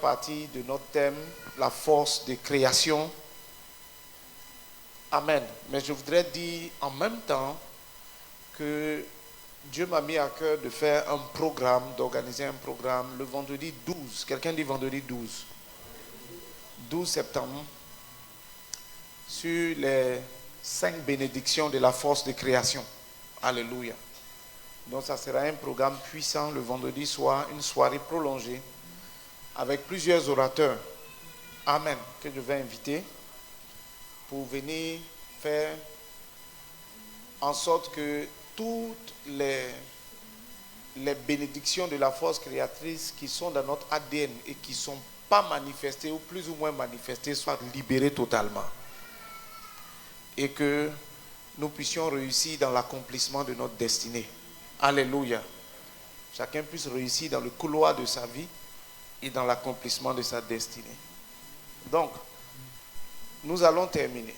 Partie de notre thème, la force de création. Amen. Mais je voudrais dire en même temps que Dieu m'a mis à cœur de faire un programme, d'organiser un programme le vendredi 12. Quelqu'un dit vendredi 12. 12 septembre. Sur les 5 bénédictions de la force de création. Alléluia. Donc ça sera un programme puissant le vendredi soir, une soirée prolongée avec plusieurs orateurs. Amen. Que je vais inviter pour venir faire en sorte que toutes les bénédictions de la force créatrice qui sont dans notre ADN et qui ne sont pas manifestées ou plus ou moins manifestées soient libérées totalement. Et que nous puissions réussir dans l'accomplissement de notre destinée. Alléluia. Chacun puisse réussir dans le couloir de sa vie et dans l'accomplissement de sa destinée. Donc, nous allons terminer.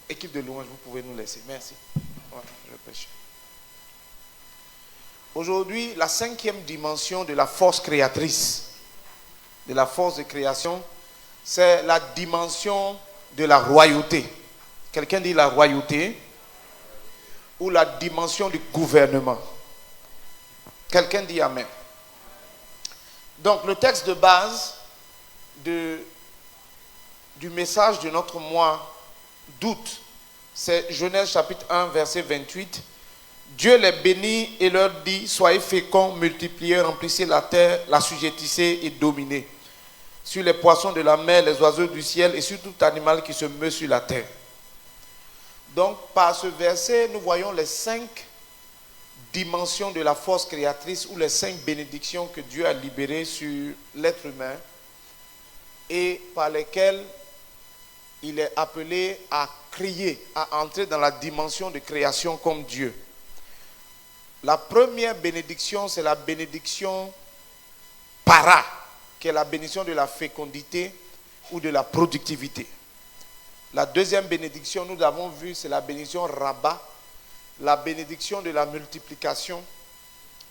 Équipe de louange, vous pouvez nous laisser. Merci. Voilà, je vais prêcher. Aujourd'hui, la 5e dimension de la force créatrice, de la force de création, c'est la dimension de la royauté. Quelqu'un dit la royauté ou la dimension du gouvernement. Quelqu'un dit amen. Donc le texte de base du message de notre mois d'août, c'est Genèse chapitre 1 verset 28. Dieu les bénit et leur dit: soyez féconds, multipliez, remplissez la terre, l'assujettissez et dominez sur les poissons de la mer, les oiseaux du ciel et sur tout animal qui se meut sur la terre. Donc, par ce verset, nous voyons les 5 dimensions de la force créatrice ou les 5 bénédictions que Dieu a libérées sur l'être humain et par lesquelles il est appelé à créer, à entrer dans la dimension de création comme Dieu. La première bénédiction, c'est la bénédiction para, qui est la bénédiction de la fécondité ou de la productivité. La deuxième bénédiction, nous avons vu, c'est la bénédiction rabat, la bénédiction de la multiplication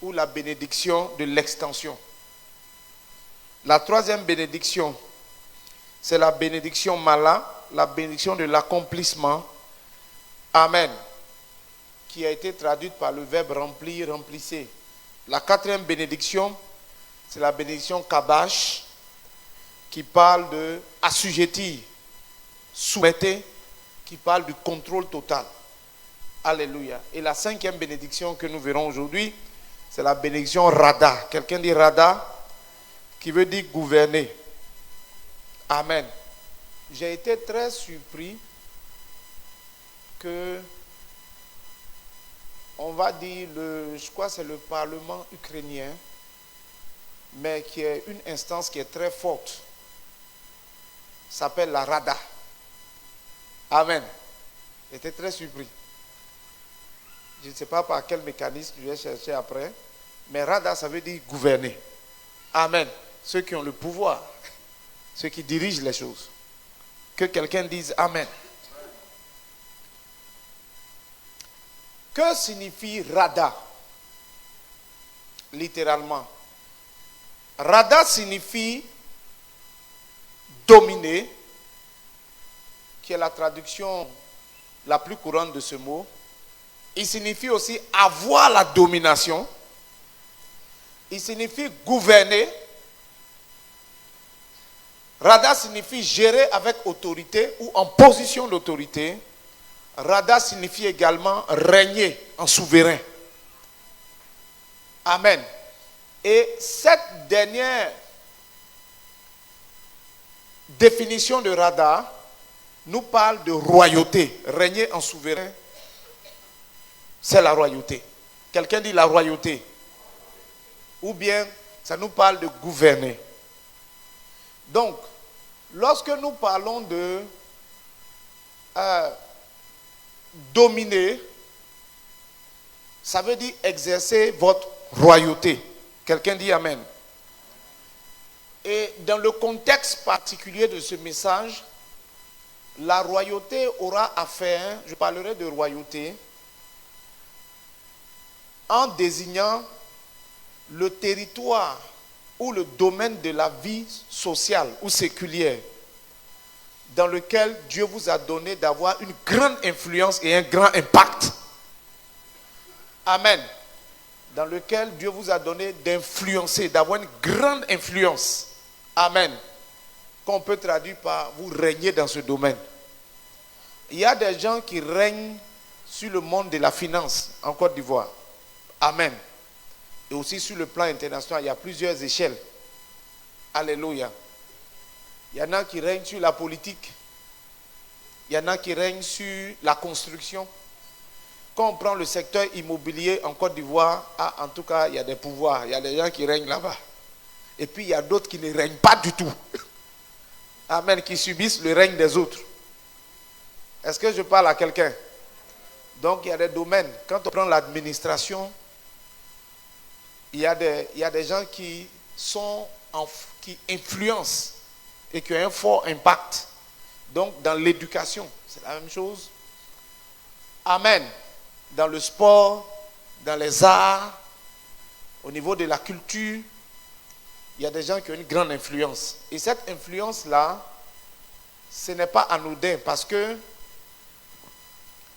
ou la bénédiction de l'extension. La troisième bénédiction, c'est la bénédiction mala, la bénédiction de l'accomplissement. Amen. Qui a été traduite par le verbe remplir, remplissez. La quatrième bénédiction, c'est la bénédiction kabash, qui parle de assujettir, soumettre, qui parle du contrôle total. Alléluia. Et la 5e bénédiction que nous verrons aujourd'hui, c'est la bénédiction rada. Quelqu'un dit rada, qui veut dire gouverner. Amen. J'ai été très surpris que, on va dire, je crois que c'est le Parlement ukrainien, mais qui est une instance qui est très forte, s'appelle la Rada. Amen. J'étais très surpris. Je ne sais pas par quel mécanisme je vais chercher après, mais Rada, ça veut dire gouverner. Amen. Ceux qui ont le pouvoir, ceux qui dirigent les choses. Que quelqu'un dise Amen. Que signifie Rada? Littéralement. Rada signifie dominer, qui est la traduction la plus courante de ce mot. Il signifie aussi avoir la domination. Il signifie gouverner. Rada signifie gérer avec autorité ou en position d'autorité. Rada signifie également régner en souverain. Amen. Et cette dernière définition de Rada nous parle de royauté. Régner en souverain, c'est la royauté. Quelqu'un dit la royauté. Ou bien, ça nous parle de gouverner. Donc, lorsque nous parlons de dominer, ça veut dire exercer votre royauté. Quelqu'un dit Amen. Et dans le contexte particulier de ce message, la royauté aura affaire, je parlerai de royauté, en désignant le territoire ou le domaine de la vie sociale ou séculière dans lequel Dieu vous a donné d'avoir une grande influence et un grand impact. Amen. Dans lequel Dieu vous a donné d'influencer, d'avoir une grande influence. Amen. Qu'on peut traduire par vous régner dans ce domaine. Il y a des gens qui règnent sur le monde de la finance en Côte d'Ivoire. Amen. Et aussi sur le plan international, il y a plusieurs échelles. Alléluia. Il y en a qui règnent sur la politique. Il y en a qui règnent sur la construction. Quand on prend le secteur immobilier en Côte d'Ivoire, en tout cas, il y a des pouvoirs. Il y a des gens qui règnent là-bas. Et puis, il y a d'autres qui ne règnent pas du tout. Amen. Qui subissent le règne des autres. Est-ce que je parle à quelqu'un? Donc, il y a des domaines. Quand on prend l'administration, il y a des gens qui influencent et qui ont un fort impact. Donc, dans l'éducation, c'est la même chose. Amen. Dans le sport, dans les arts, au niveau de la culture, il y a des gens qui ont une grande influence. Et cette influence-là, ce n'est pas anodin parce que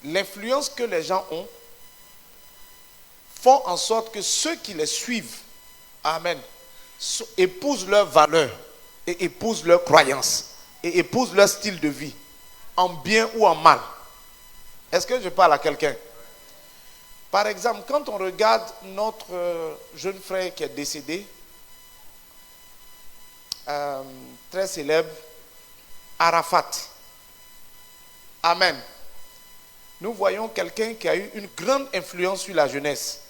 l'influence que les gens ont font en sorte que ceux qui les suivent, amen, épousent leurs valeurs et épousent leurs croyances et épousent leur style de vie, en bien ou en mal. Est-ce que je parle à quelqu'un? Par exemple, quand on regarde notre jeune frère qui est décédé, très célèbre, Arafat. Amen. Nous voyons quelqu'un qui a eu une grande influence sur la jeunesse.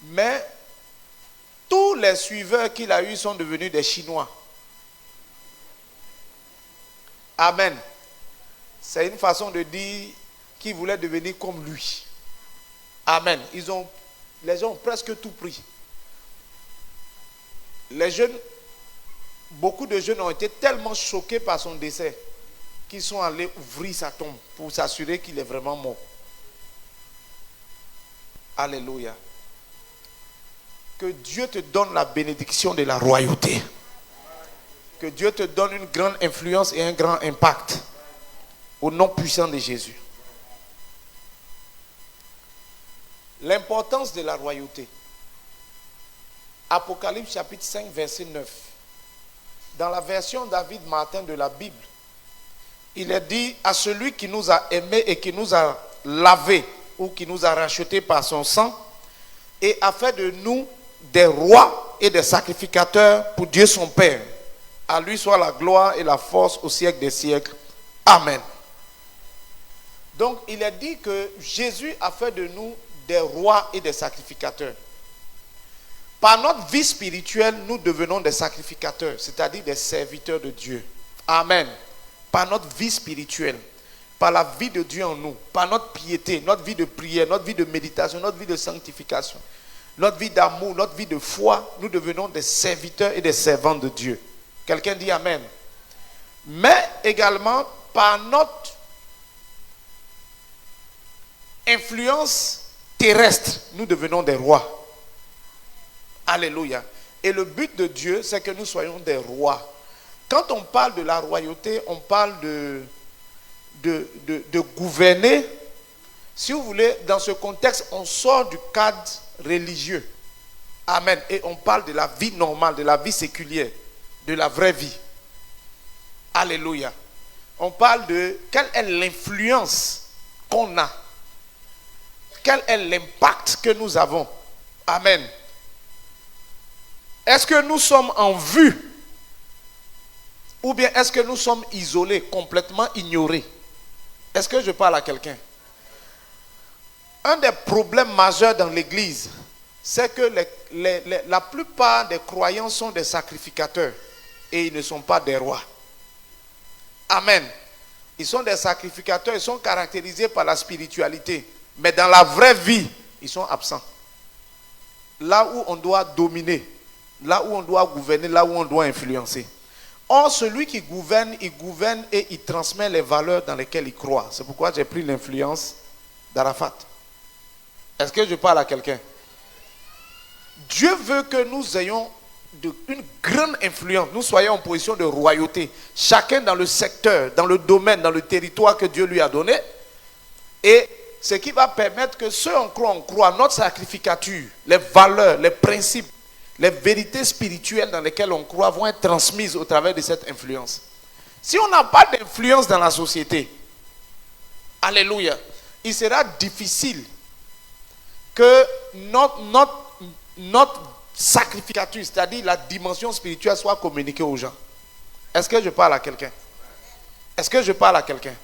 Mais tous les suiveurs qu'il a eus sont devenus des Chinois. Amen. C'est une façon de dire qu'ils voulaient devenir comme lui. Amen. Les gens ont presque tout pris. Les jeunes, beaucoup de jeunes ont été tellement choqués par son décès qu'ils sont allés ouvrir sa tombe pour s'assurer qu'il est vraiment mort. Alléluia. Que Dieu te donne la bénédiction de la royauté. Que Dieu te donne une grande influence et un grand impact. Au nom puissant de Jésus. L'importance de la royauté. Apocalypse chapitre 5 verset 9. Dans la version David Martin de la Bible, il est dit à celui qui nous a aimés et qui nous a lavés ou qui nous a rachetés par son sang et a fait de nous des rois et des sacrificateurs pour Dieu son Père. À lui soit la gloire et la force au siècle des siècles. Amen. Donc il est dit que Jésus a fait de nous des rois et des sacrificateurs. Par notre vie spirituelle, nous devenons des sacrificateurs, c'est-à-dire des serviteurs de Dieu. Amen. Par notre vie spirituelle, par la vie de Dieu en nous, par notre piété, notre vie de prière, notre vie de méditation, notre vie de sanctification, notre vie d'amour, notre vie de foi, nous devenons des serviteurs et des servantes de Dieu. Quelqu'un dit Amen. Mais également, par notre influence terrestre, nous devenons des rois. Alléluia. Et le but de Dieu, c'est que nous soyons des rois. Quand on parle de la royauté, on parle de gouverner. Si vous voulez, dans ce contexte, on sort du cadre religieux. Amen. Et on parle de la vie normale, de la vie séculière, de la vraie vie. Alléluia. On parle de quelle est l'influence qu'on a. Quel est l'impact que nous avons. Amen. Est-ce que nous sommes en vue? Ou bien est-ce que nous sommes isolés, complètement ignorés? Est-ce que je parle à quelqu'un? Un des problèmes majeurs dans l'église, c'est que la plupart des croyants sont des sacrificateurs et ils ne sont pas des rois. Amen. Ils sont des sacrificateurs, ils sont caractérisés par la spiritualité. Mais dans la vraie vie, ils sont absents. Là où on doit dominer, là où on doit gouverner, là où on doit influencer. Or, celui qui gouverne, il gouverne et il transmet les valeurs dans lesquelles il croit. C'est pourquoi j'ai pris l'influence d'Arafat. Est-ce que je parle à quelqu'un? Dieu veut que nous ayons une grande influence, nous soyons en position de royauté, chacun dans le secteur, dans le domaine, dans le territoire que Dieu lui a donné, et ce qui va permettre que ceux en croient, notre sacrificature, les valeurs, les principes, les vérités spirituelles dans lesquelles on croit vont être transmises au travers de cette influence. Si on n'a pas d'influence dans la société, alléluia, il sera difficile que notre sacrificature, c'est-à-dire la dimension spirituelle, soit communiquée aux gens. Est-ce que je parle à quelqu'un? Est-ce que je parle à quelqu'un?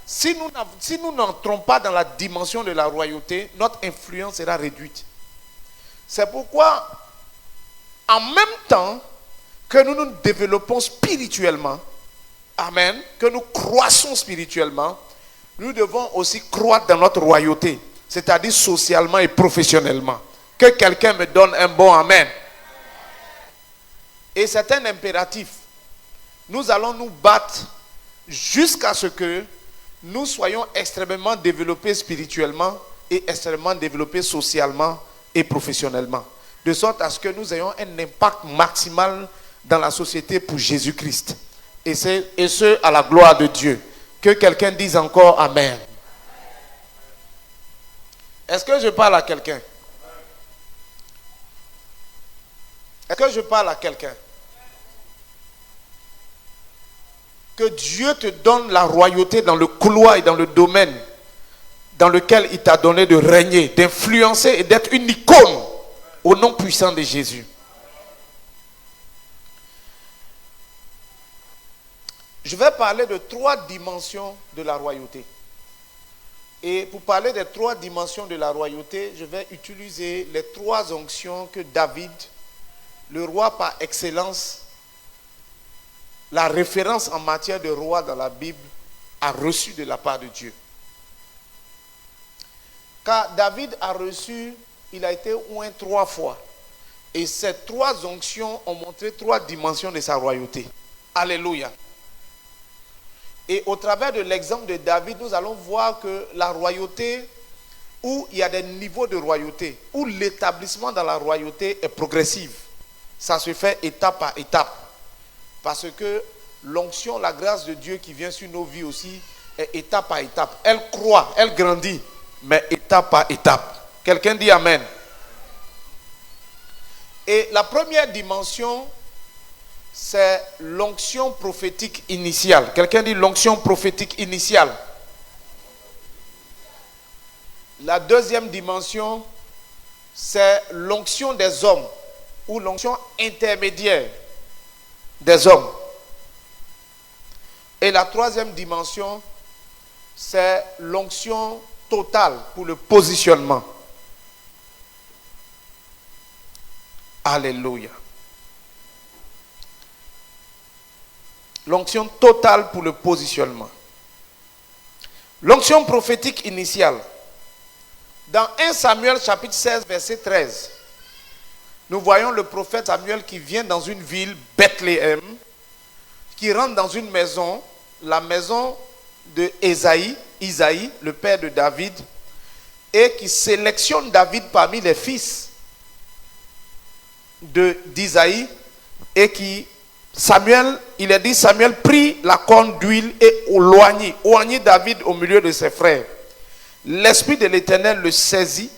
Si nous n'entrons pas dans la dimension de la royauté, notre influence sera réduite. C'est pourquoi, en même temps que nous nous développons spirituellement, amen, que nous croissons spirituellement, nous devons aussi croître dans notre royauté, c'est-à-dire socialement et professionnellement. Que quelqu'un me donne un bon amen. Et c'est un impératif. Nous allons nous battre jusqu'à ce que nous soyons extrêmement développés spirituellement et extrêmement développés socialement et professionnellement. De sorte à ce que nous ayons un impact maximal dans la société pour Jésus-Christ. Et ce, à la gloire de Dieu. Que quelqu'un dise encore amen. Est-ce que je parle à quelqu'un? Est-ce que je parle à quelqu'un? Que Dieu te donne la royauté dans le couloir et dans le domaine dans lequel il t'a donné de régner, d'influencer et d'être une icône au nom puissant de Jésus. Je vais parler de 3 dimensions de la royauté. Et pour parler des 3 dimensions de la royauté, je vais utiliser les 3 onctions que David, le roi par excellence, la référence en matière de roi dans la Bible, a reçu de la part de Dieu. Car David a reçu, il a été oint 3 fois. Et ces 3 onctions ont montré 3 dimensions de sa royauté. Alléluia. Et au travers de l'exemple de David, nous allons voir que la royauté, où il y a des niveaux de royauté, où l'établissement dans la royauté est progressif. Ça se fait étape par étape. Parce que l'onction, la grâce de Dieu qui vient sur nos vies aussi, est étape par étape. Elle croît, elle grandit, mais étape par étape. Quelqu'un dit amen. Et la première dimension, c'est l'onction prophétique initiale. Quelqu'un dit l'onction prophétique initiale. La deuxième dimension, c'est l'onction des hommes ou l'onction intermédiaire des hommes. Et la troisième dimension, c'est l'onction totale pour le positionnement. Alléluia. L'onction totale pour le positionnement. L'onction prophétique initiale. Dans 1 Samuel chapitre 16 verset 13, nous voyons le prophète Samuel qui vient dans une ville, Bethléem, qui rentre dans une maison, la maison de Isaïe, le père de David, et qui sélectionne David parmi les fils d'Isaïe, et qui, il a dit, Samuel prit la corne d'huile et oignit David au milieu de ses frères. L'Esprit de l'Éternel le saisit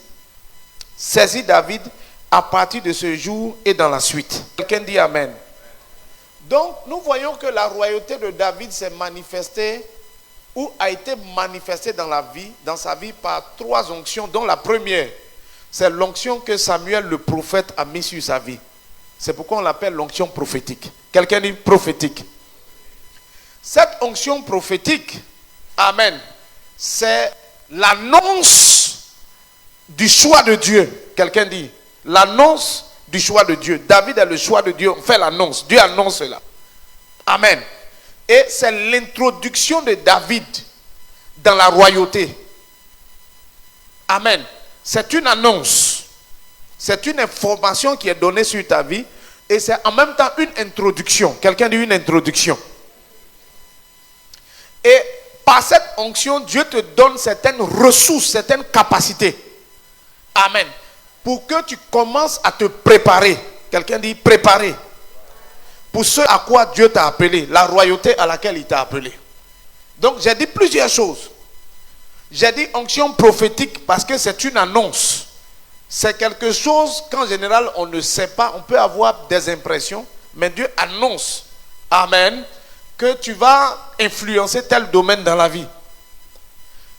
David à partir de ce jour et dans la suite. Quelqu'un dit amen. Donc, nous voyons que la royauté de David s'est manifestée ou a été manifestée dans sa vie par 3 onctions, dont la première, c'est l'onction que Samuel le prophète a mise sur sa vie. C'est pourquoi on l'appelle l'onction prophétique. Quelqu'un dit prophétique. Cette onction prophétique, amen, c'est l'annonce du choix de Dieu. Quelqu'un dit l'annonce du choix de Dieu. David est le choix de Dieu. On fait l'annonce. Dieu annonce cela. Amen. Et c'est l'introduction de David dans la royauté. Amen. C'est une annonce. C'est une information qui est donnée sur ta vie. Et c'est en même temps une introduction. Quelqu'un dit une introduction. Et par cette onction, Dieu te donne certaines ressources, certaines capacités. Amen. Pour que tu commences à te préparer Quelqu'un dit préparer. Pour ce à quoi Dieu t'a appelé, la royauté à laquelle il t'a appelé. Donc j'ai dit plusieurs choses. J'ai dit onction prophétique parce que c'est une annonce. C'est quelque chose qu'en général on ne sait pas. On peut avoir des impressions, mais Dieu annonce, amen, que tu vas influencer tel domaine dans la vie.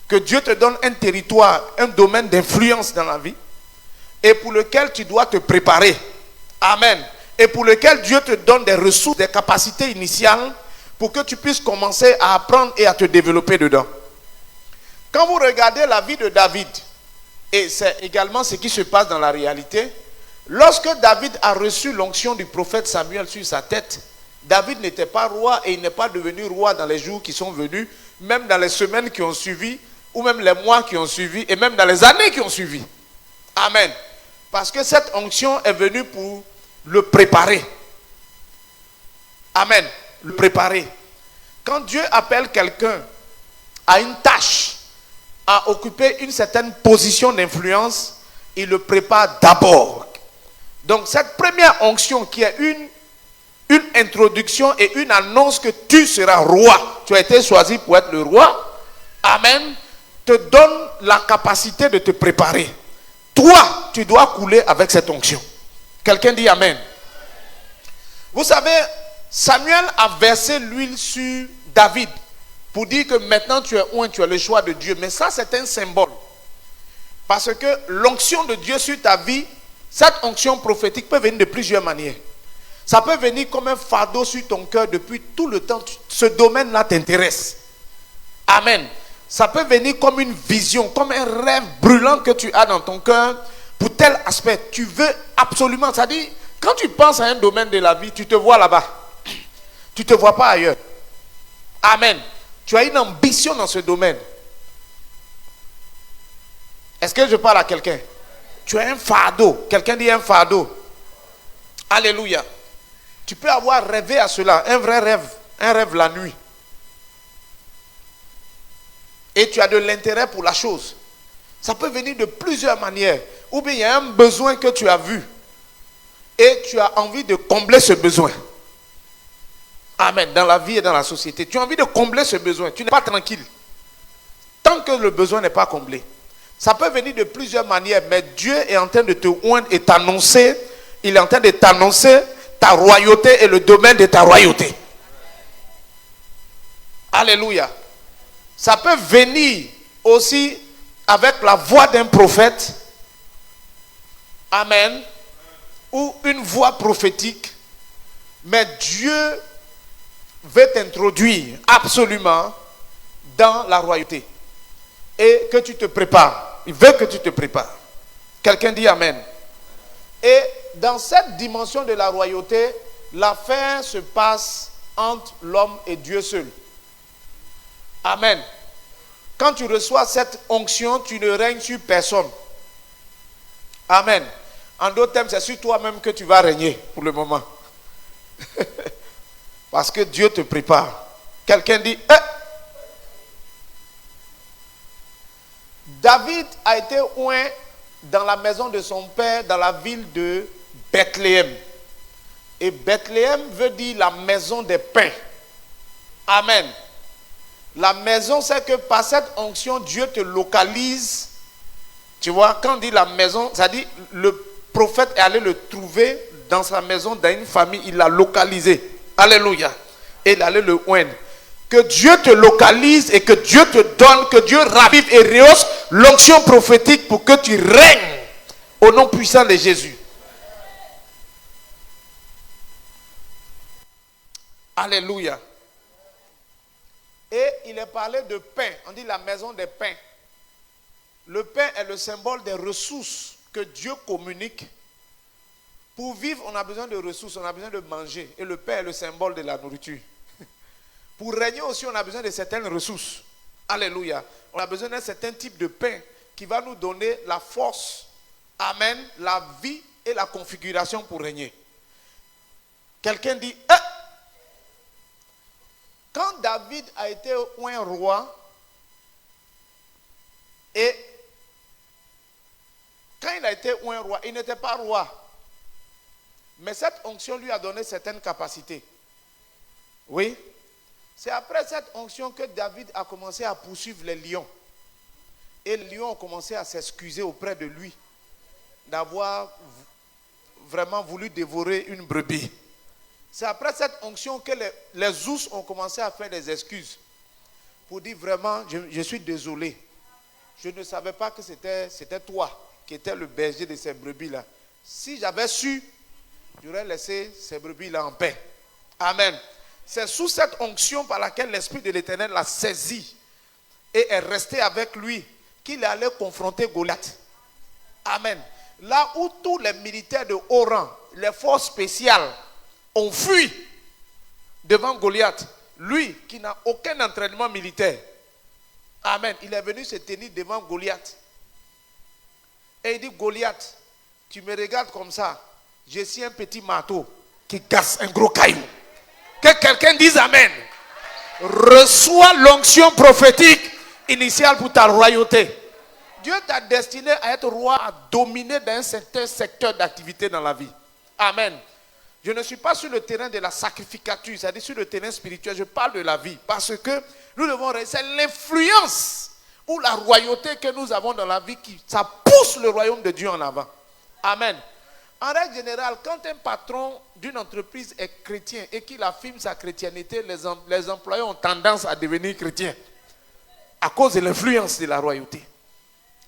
Que Dieu te donne un territoire, un domaine d'influence dans la vie, et pour lequel tu dois te préparer. Amen. Et pour lequel Dieu te donne des ressources, des capacités initiales pour que tu puisses commencer à apprendre et à te développer dedans. Quand vous regardez la vie de David, et c'est également ce qui se passe dans la réalité, lorsque David a reçu l'onction du prophète Samuel sur sa tête, David n'était pas roi et il n'est pas devenu roi dans les jours qui sont venus, même dans les semaines qui ont suivi, ou même les mois qui ont suivi, et même dans les années qui ont suivi. Amen. Parce que cette onction est venue pour le préparer. Amen. Le préparer. Quand Dieu appelle quelqu'un à une tâche, à occuper une certaine position d'influence, il le prépare d'abord. Donc cette première onction qui est une introduction et une annonce que tu seras roi, tu as été choisi pour être le roi, amen, te donne la capacité de te préparer. Toi, tu dois couler avec cette onction. Quelqu'un dit amen. Vous savez, Samuel a versé l'huile sur David pour dire que maintenant tu es oint, tu as le choix de Dieu. Mais ça, c'est un symbole. Parce que l'onction de Dieu sur ta vie, cette onction prophétique peut venir de plusieurs manières. Ça peut venir comme un fardeau sur ton cœur depuis tout le temps. Ce domaine-là t'intéresse. Amen. Ça peut venir comme une vision, comme un rêve brûlant que tu as dans ton cœur pour tel aspect. Tu veux absolument, c'est-à-dire, quand tu penses à un domaine de la vie, tu te vois là-bas. Tu ne te vois pas ailleurs. Amen. Tu as une ambition dans ce domaine. Est-ce que je parle à quelqu'un? Tu as un fardeau. Quelqu'un dit un fardeau. Alléluia. Tu peux avoir rêvé à cela, un vrai rêve, un rêve la nuit. Et tu as de l'intérêt pour la chose. Ça peut venir de plusieurs manières. Ou bien il y a un besoin que tu as vu. Et tu as envie de combler ce besoin. Amen. Dans la vie et dans la société. Tu as envie de combler ce besoin. Tu n'es pas tranquille. Tant que le besoin n'est pas comblé. Ça peut venir de plusieurs manières. Mais Dieu est en train de te oindre et t'annoncer. Il est en train de t'annoncer ta royauté et le domaine de ta royauté. Alléluia. Ça peut venir aussi avec la voix d'un prophète. Amen. Ou une voix prophétique. Mais Dieu veut t'introduire absolument dans la royauté. Et que tu te prépares. Il veut que tu te prépares. Quelqu'un dit amen. Et dans cette dimension de la royauté, l'affaire se passe entre l'homme et Dieu seul. Amen. Quand tu reçois cette onction, tu ne règnes sur personne. Amen. En d'autres termes, c'est sur toi-même que tu vas régner pour le moment. Parce que Dieu te prépare. Quelqu'un dit, David a été oint dans la maison de son père, dans la ville de Bethléem. Et Bethléem veut dire la maison des pains. Amen. La maison, c'est que par cette onction, Dieu te localise. Tu vois, quand on dit la maison, ça dit le prophète est allé le trouver dans sa maison, dans une famille, il l'a localisé. Alléluia. Et il allait le oindre. Que Dieu te localise et que Dieu te donne, que Dieu ravive et rehausse l'onction prophétique pour que tu règnes au nom puissant de Jésus. Alléluia. Et il est parlé de pain. On dit la maison des pains. Le pain est le symbole des ressources que Dieu communique. Pour vivre, on a besoin de ressources, on a besoin de manger. Et le pain est le symbole de la nourriture. Pour régner aussi, on a besoin de certaines ressources. Alléluia. On a besoin d'un certain type de pain qui va nous donner la force, amen, la vie et la configuration pour régner. Quelqu'un dit, quand David a été un roi, et quand il a été un roi, il n'était pas roi. Mais cette onction lui a donné certaines capacités. Oui. C'est après cette onction que David a commencé à poursuivre les lions. Et les lions ont commencé à s'excuser auprès de lui d'avoir vraiment voulu dévorer une brebis. C'est après cette onction que les ours ont commencé à faire des excuses pour dire vraiment, je suis désolé. Je ne savais pas que c'était toi qui étais le berger de ces brebis-là. Si j'avais su, j'aurais laissé ces brebis-là en paix. Amen. C'est sous cette onction par laquelle l'Esprit de l'Éternel l'a saisi et est resté avec lui qu'il allait confronter Goliath. Amen. Là où tous les militaires de haut rang, les forces spéciales, ont fui devant Goliath, lui qui n'a aucun entraînement militaire, amen, il est venu se tenir devant Goliath. Et il dit, Goliath, tu me regardes comme ça, je suis un petit marteau qui casse un gros caillou. Que quelqu'un dise amen. Reçois l'onction prophétique initiale pour ta royauté. Dieu t'a destiné à être roi, à dominer dans un certain secteur d'activité dans la vie. Amen. Je ne suis pas sur le terrain de la sacrificature, c'est-à-dire sur le terrain spirituel, je parle de la vie. Parce que nous devons, c'est l'influence ou la royauté que nous avons dans la vie ça pousse le royaume de Dieu en avant. Amen. En règle générale, quand un patron d'une entreprise est chrétien et qu'il affirme sa chrétienté, les employés ont tendance à devenir chrétiens à cause de l'influence de la royauté.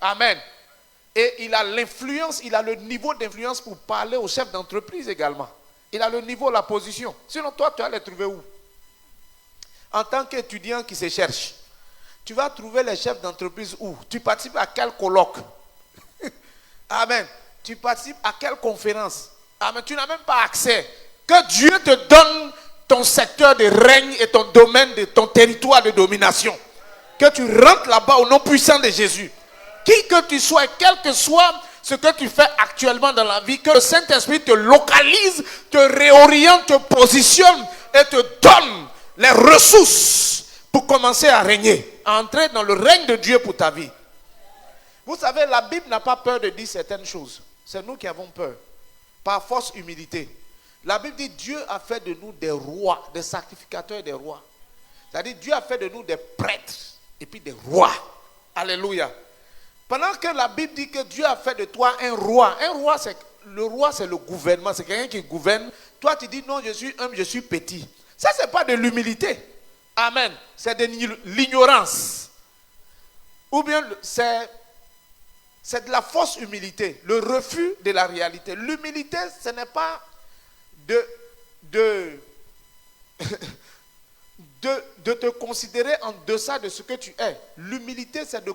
Amen. Et il a l'influence, il a le niveau d'influence pour parler au chef d'entreprise également. Il a le niveau, la position. Sinon, toi, tu vas les trouver où? En tant qu'étudiant qui se cherche, tu vas trouver les chefs d'entreprise où? Tu participes à quel colloque? Amen. Tu participes à quelle conférence? Amen. Tu n'as même pas accès. Que Dieu te donne ton secteur de règne et ton domaine, de ton territoire de domination. Que tu rentres là-bas au nom puissant de Jésus. Qui que tu sois, quel que soit ce que tu fais actuellement dans la vie, que le Saint-Esprit te localise, te réoriente, te positionne et te donne les ressources pour commencer à régner, à entrer dans le règne de Dieu pour ta vie. Vous savez, la Bible n'a pas peur de dire certaines choses. C'est nous qui avons peur, par force humilité. La Bible dit Dieu a fait de nous des rois, des sacrificateurs et des rois. C'est-à-dire Dieu a fait de nous des prêtres et puis des rois. Alléluia. Pendant que la Bible dit que Dieu a fait de toi un roi. Un roi, c'est le gouvernement. C'est quelqu'un qui gouverne. Toi, tu dis non, je suis humble, je suis petit. Ça, ce n'est pas de l'humilité. Amen. C'est de l'ignorance. Ou bien c'est de la fausse humilité. Le refus de la réalité. L'humilité, ce n'est pas de te considérer en deçà de ce que tu es. L'humilité, c'est de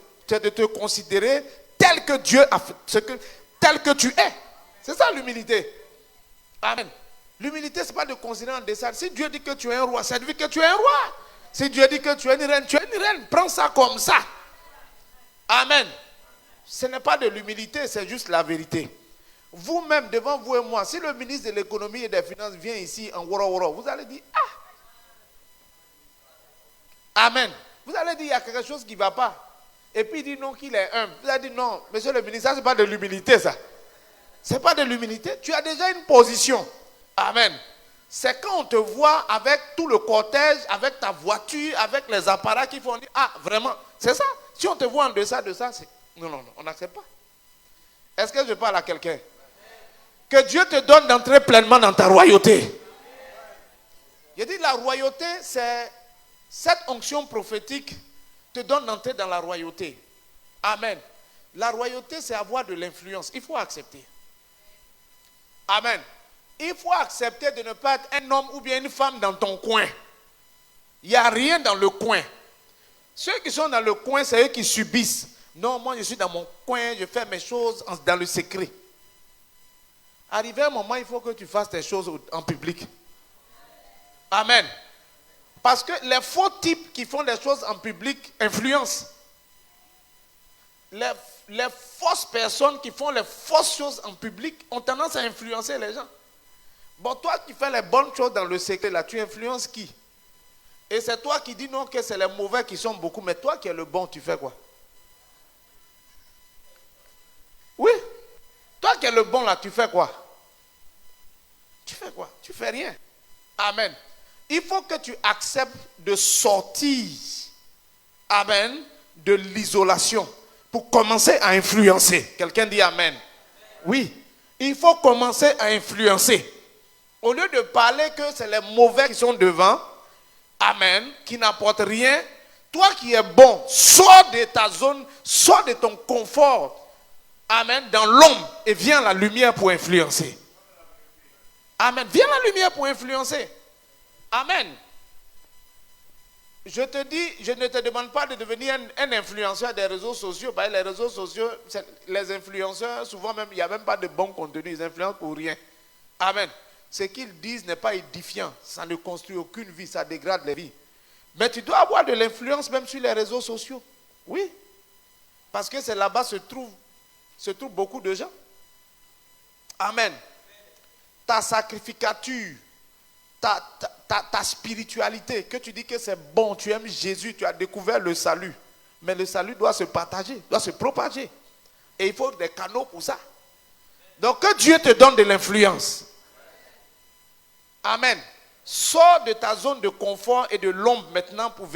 te considérer tel que Dieu a fait, tel que tu es. C'est ça l'humilité. Amen. L'humilité, ce n'est pas de considérer en deçà. Si Dieu dit que tu es un roi, ça veut dire que tu es un roi. Si Dieu dit que tu es une reine, tu es une reine. Prends ça comme ça. Amen. Ce n'est pas de l'humilité, c'est juste la vérité. Vous-même, devant vous et moi, si le ministre de l'économie et des finances vient ici en woro, vous allez dire, Amen. Vous allez dire, il y a quelque chose qui ne va pas. Et puis il dit non, qu'il est humble. Vous allez dire non, monsieur le ministre, ça, ce n'est pas de l'humilité, ça. Ce n'est pas de l'humilité. Tu as déjà une position. Amen. C'est quand on te voit avec tout le cortège, avec ta voiture, avec les appareils qui font dire, vraiment, c'est ça. Si on te voit en deçà de ça, c'est... Non, on n'accepte pas. Est-ce que je parle à quelqu'un? Que Dieu te donne d'entrer pleinement dans ta royauté. Je dis la royauté, c'est cette onction prophétique te donne d'entrer dans la royauté. Amen. La royauté, c'est avoir de l'influence. Il faut accepter. Amen. Il faut accepter de ne pas être un homme ou bien une femme dans ton coin. Il n'y a rien dans le coin. Ceux qui sont dans le coin, c'est eux qui subissent. Non, moi je suis dans mon coin, je fais mes choses dans le secret. Arrivé un moment, il faut que tu fasses tes choses en public. Amen. Parce que les faux types qui font des choses en public influencent. Les fausses personnes qui font les fausses choses en public ont tendance à influencer les gens. Bon, toi qui fais les bonnes choses dans le secret, là, tu influences qui? Et c'est toi qui dis non que c'est les mauvais qui sont beaucoup, mais toi qui es le bon, tu fais quoi? Oui. Toi qui es le bon là, tu fais quoi? quoi? Tu fais rien. Amen. Il faut que tu acceptes de sortir, amen, de l'isolation pour commencer à influencer. Quelqu'un dit amen. Oui, il faut commencer à influencer. Au lieu de parler que c'est les mauvais qui sont devant, amen, qui n'apportent rien, toi qui es bon, sors de ta zone, sors de ton confort, amen, dans l'ombre et viens à la lumière pour influencer. Amen. Viens à la lumière pour influencer. Amen. Je te dis, je ne te demande pas de devenir un influenceur des réseaux sociaux. Parce que les réseaux sociaux, les influenceurs, souvent même, il n'y a même pas de bon contenu. Ils influencent pour rien. Amen. Ce qu'ils disent n'est pas édifiant. Ça ne construit aucune vie. Ça dégrade les vies. Mais tu dois avoir de l'influence même sur les réseaux sociaux. Oui. Parce que c'est là-bas se trouve beaucoup de gens. Amen. Ta sacrificature, ta spiritualité, que tu dis que c'est bon, tu aimes Jésus, tu as découvert le salut. Mais le salut doit se partager, doit se propager. Et il faut des canaux pour ça. Donc que Dieu te donne de l'influence. Amen. Sors de ta zone de confort et de l'ombre maintenant pour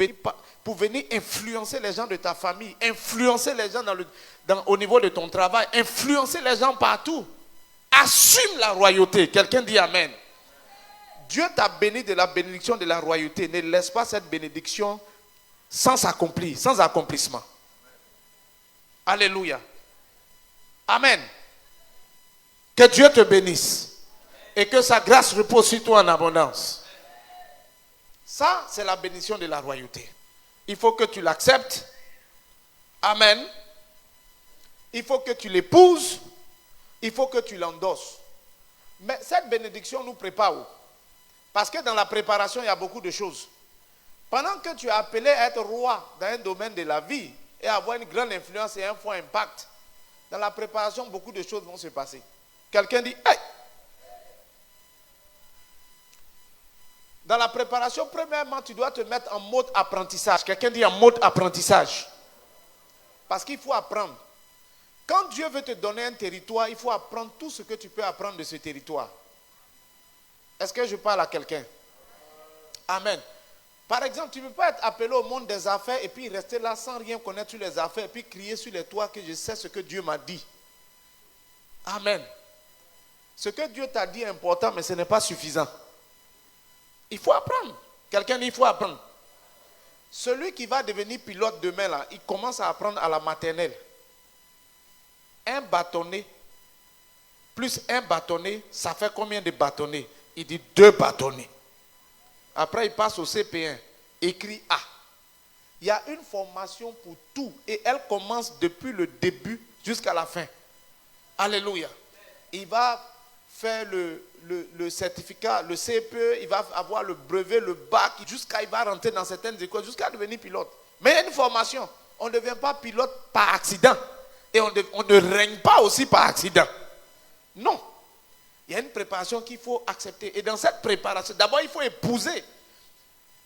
venir influencer les gens de ta famille, influencer les gens au niveau de ton travail, influencer les gens partout. Assume la royauté. Quelqu'un dit amen. Dieu t'a béni de la bénédiction de la royauté. Ne laisse pas cette bénédiction sans accomplissement. Alléluia. Amen. Que Dieu te bénisse. Et que sa grâce repose sur toi en abondance. Ça, c'est la bénédiction de la royauté. Il faut que tu l'acceptes. Amen. Il faut que tu l'épouses. Il faut que tu l'endosses. Mais cette bénédiction nous prépare où? Parce que dans la préparation, il y a beaucoup de choses. Pendant que tu es appelé à être roi dans un domaine de la vie et avoir une grande influence et un fort impact, dans la préparation, beaucoup de choses vont se passer. Quelqu'un dit, hey! Dans la préparation, premièrement, tu dois te mettre en mode apprentissage. Quelqu'un dit en mode apprentissage. Parce qu'il faut apprendre. Quand Dieu veut te donner un territoire, il faut apprendre tout ce que tu peux apprendre de ce territoire. Est-ce que je parle à quelqu'un? Amen. Par exemple, tu ne peux pas être appelé au monde des affaires et puis rester là sans rien connaître sur les affaires et puis crier sur les toits que je sais ce que Dieu m'a dit. Amen. Ce que Dieu t'a dit est important, mais ce n'est pas suffisant. Il faut apprendre. Quelqu'un dit il faut apprendre. Celui qui va devenir pilote demain, là, il commence à apprendre à la maternelle. Un bâtonnet plus un bâtonnet, ça fait combien de bâtonnets? Il dit 2 bâtonnets. Après, il passe au CP1, écrit A. Il y a une formation pour tout et elle commence depuis le début jusqu'à la fin. Alléluia. Il va faire le certificat, le CPE, il va avoir le brevet, le bac, il va rentrer dans certaines écoles, jusqu'à devenir pilote. Mais il y a une formation. On ne devient pas pilote par accident. Et on ne règne pas aussi par accident. Non. Il y a une préparation qu'il faut accepter. Et dans cette préparation, d'abord il faut épouser.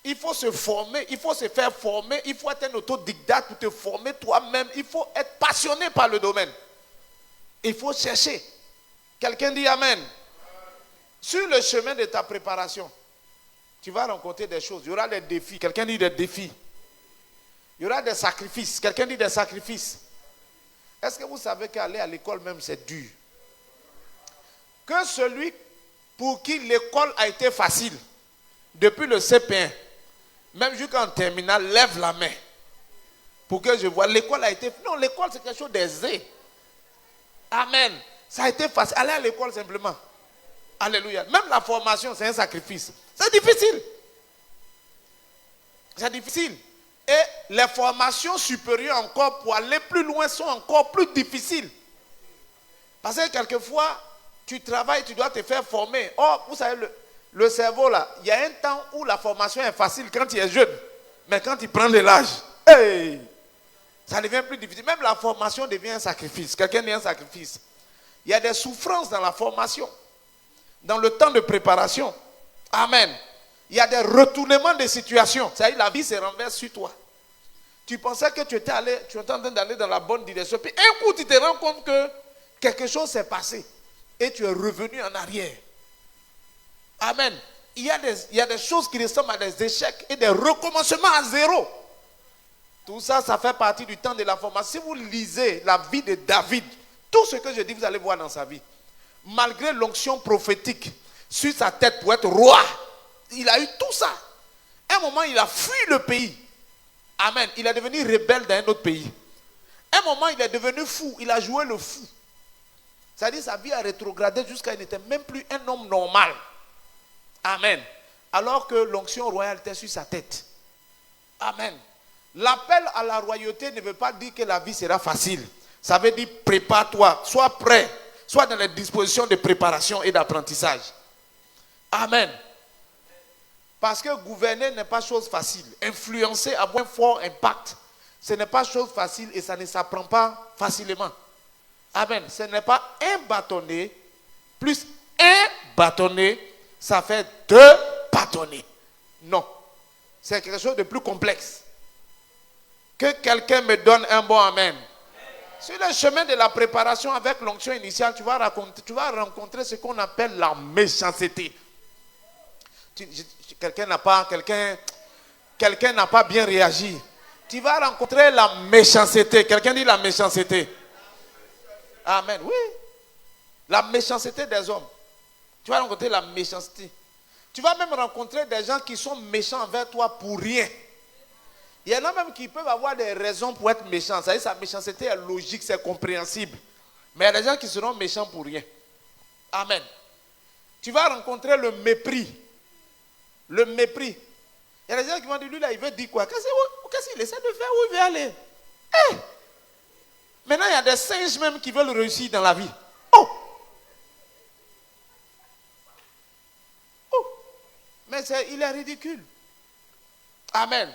Il faut se former, il faut se faire former, il faut être un autodidacte pour te former toi-même. Il faut être passionné par le domaine. Il faut chercher. Quelqu'un dit amen. Sur le chemin de ta préparation, tu vas rencontrer des choses. Il y aura des défis. Quelqu'un dit des défis. Il y aura des sacrifices. Quelqu'un dit des sacrifices. Est-ce que vous savez qu'aller à l'école même c'est dur? Que celui pour qui l'école a été facile, depuis le CP1, même jusqu'en terminale, lève la main. Pour que je vois, l'école a été... Non, l'école c'est quelque chose d'aisé. Amen. Ça a été facile. Aller à l'école simplement. Alléluia. Même la formation, c'est un sacrifice. C'est difficile. C'est difficile. Et les formations supérieures encore pour aller plus loin sont encore plus difficiles. Parce que quelquefois, tu travailles, tu dois te faire former. Oh, vous savez, le cerveau là, il y a un temps où la formation est facile quand il est jeune. Mais quand il prend de l'âge, hey, ça devient plus difficile. Même la formation devient un sacrifice. Quelqu'un dit un sacrifice. Il y a des souffrances dans la formation. Dans le temps de préparation. Amen. Il y a des retournements de situation. C'est-à-dire la vie se renverse sur toi. Tu pensais que tu étais en train d'aller dans la bonne direction. Puis un coup, tu te rends compte que quelque chose s'est passé. Et tu es revenu en arrière. Amen. Il y a des choses qui ressemblent à des échecs et des recommencements à zéro. Tout ça, ça fait partie du temps de la formation. Si vous lisez la vie de David, tout ce que je dis, vous allez voir dans sa vie. Malgré l'onction prophétique sur sa tête pour être roi, il a eu tout ça. À un moment, il a fui le pays. Amen. Il est devenu rebelle dans un autre pays. À un moment, il est devenu fou. Il a joué le fou. C'est-à-dire sa vie a rétrogradé jusqu'à il n'était même plus un homme normal. Amen. Alors que l'onction royale était sur sa tête. Amen. L'appel à la royauté ne veut pas dire que la vie sera facile. Ça veut dire prépare-toi, sois prêt, sois dans les dispositions de préparation et d'apprentissage. Amen. Parce que gouverner n'est pas chose facile. Influencer, avoir un fort impact, ce n'est pas chose facile et ça ne s'apprend pas facilement. Amen. Ce n'est pas un bâtonnet plus un bâtonnet, ça fait 2 bâtonnets. Non. C'est quelque chose de plus complexe. Que quelqu'un me donne un bon amen. Sur le chemin de la préparation avec l'onction initiale, tu vas rencontrer ce qu'on appelle la méchanceté. Quelqu'un n'a pas bien réagi. Tu vas rencontrer la méchanceté. Quelqu'un dit la méchanceté. Amen. Oui. La méchanceté des hommes. Tu vas rencontrer la méchanceté. Tu vas même rencontrer des gens qui sont méchants envers toi pour rien. Il y en a même qui peuvent avoir des raisons pour être méchants. Ça veut dire sa méchanceté est logique, c'est compréhensible. Mais il y a des gens qui seront méchants pour rien. Amen. Tu vas rencontrer le mépris. Le mépris. Il y a des gens qui vont dire, lui là, il veut dire quoi? Qu'est-ce qu'il essaie de faire? Où il veut aller? Maintenant, il y a des singes même qui veulent réussir dans la vie. Mais il est ridicule. Amen.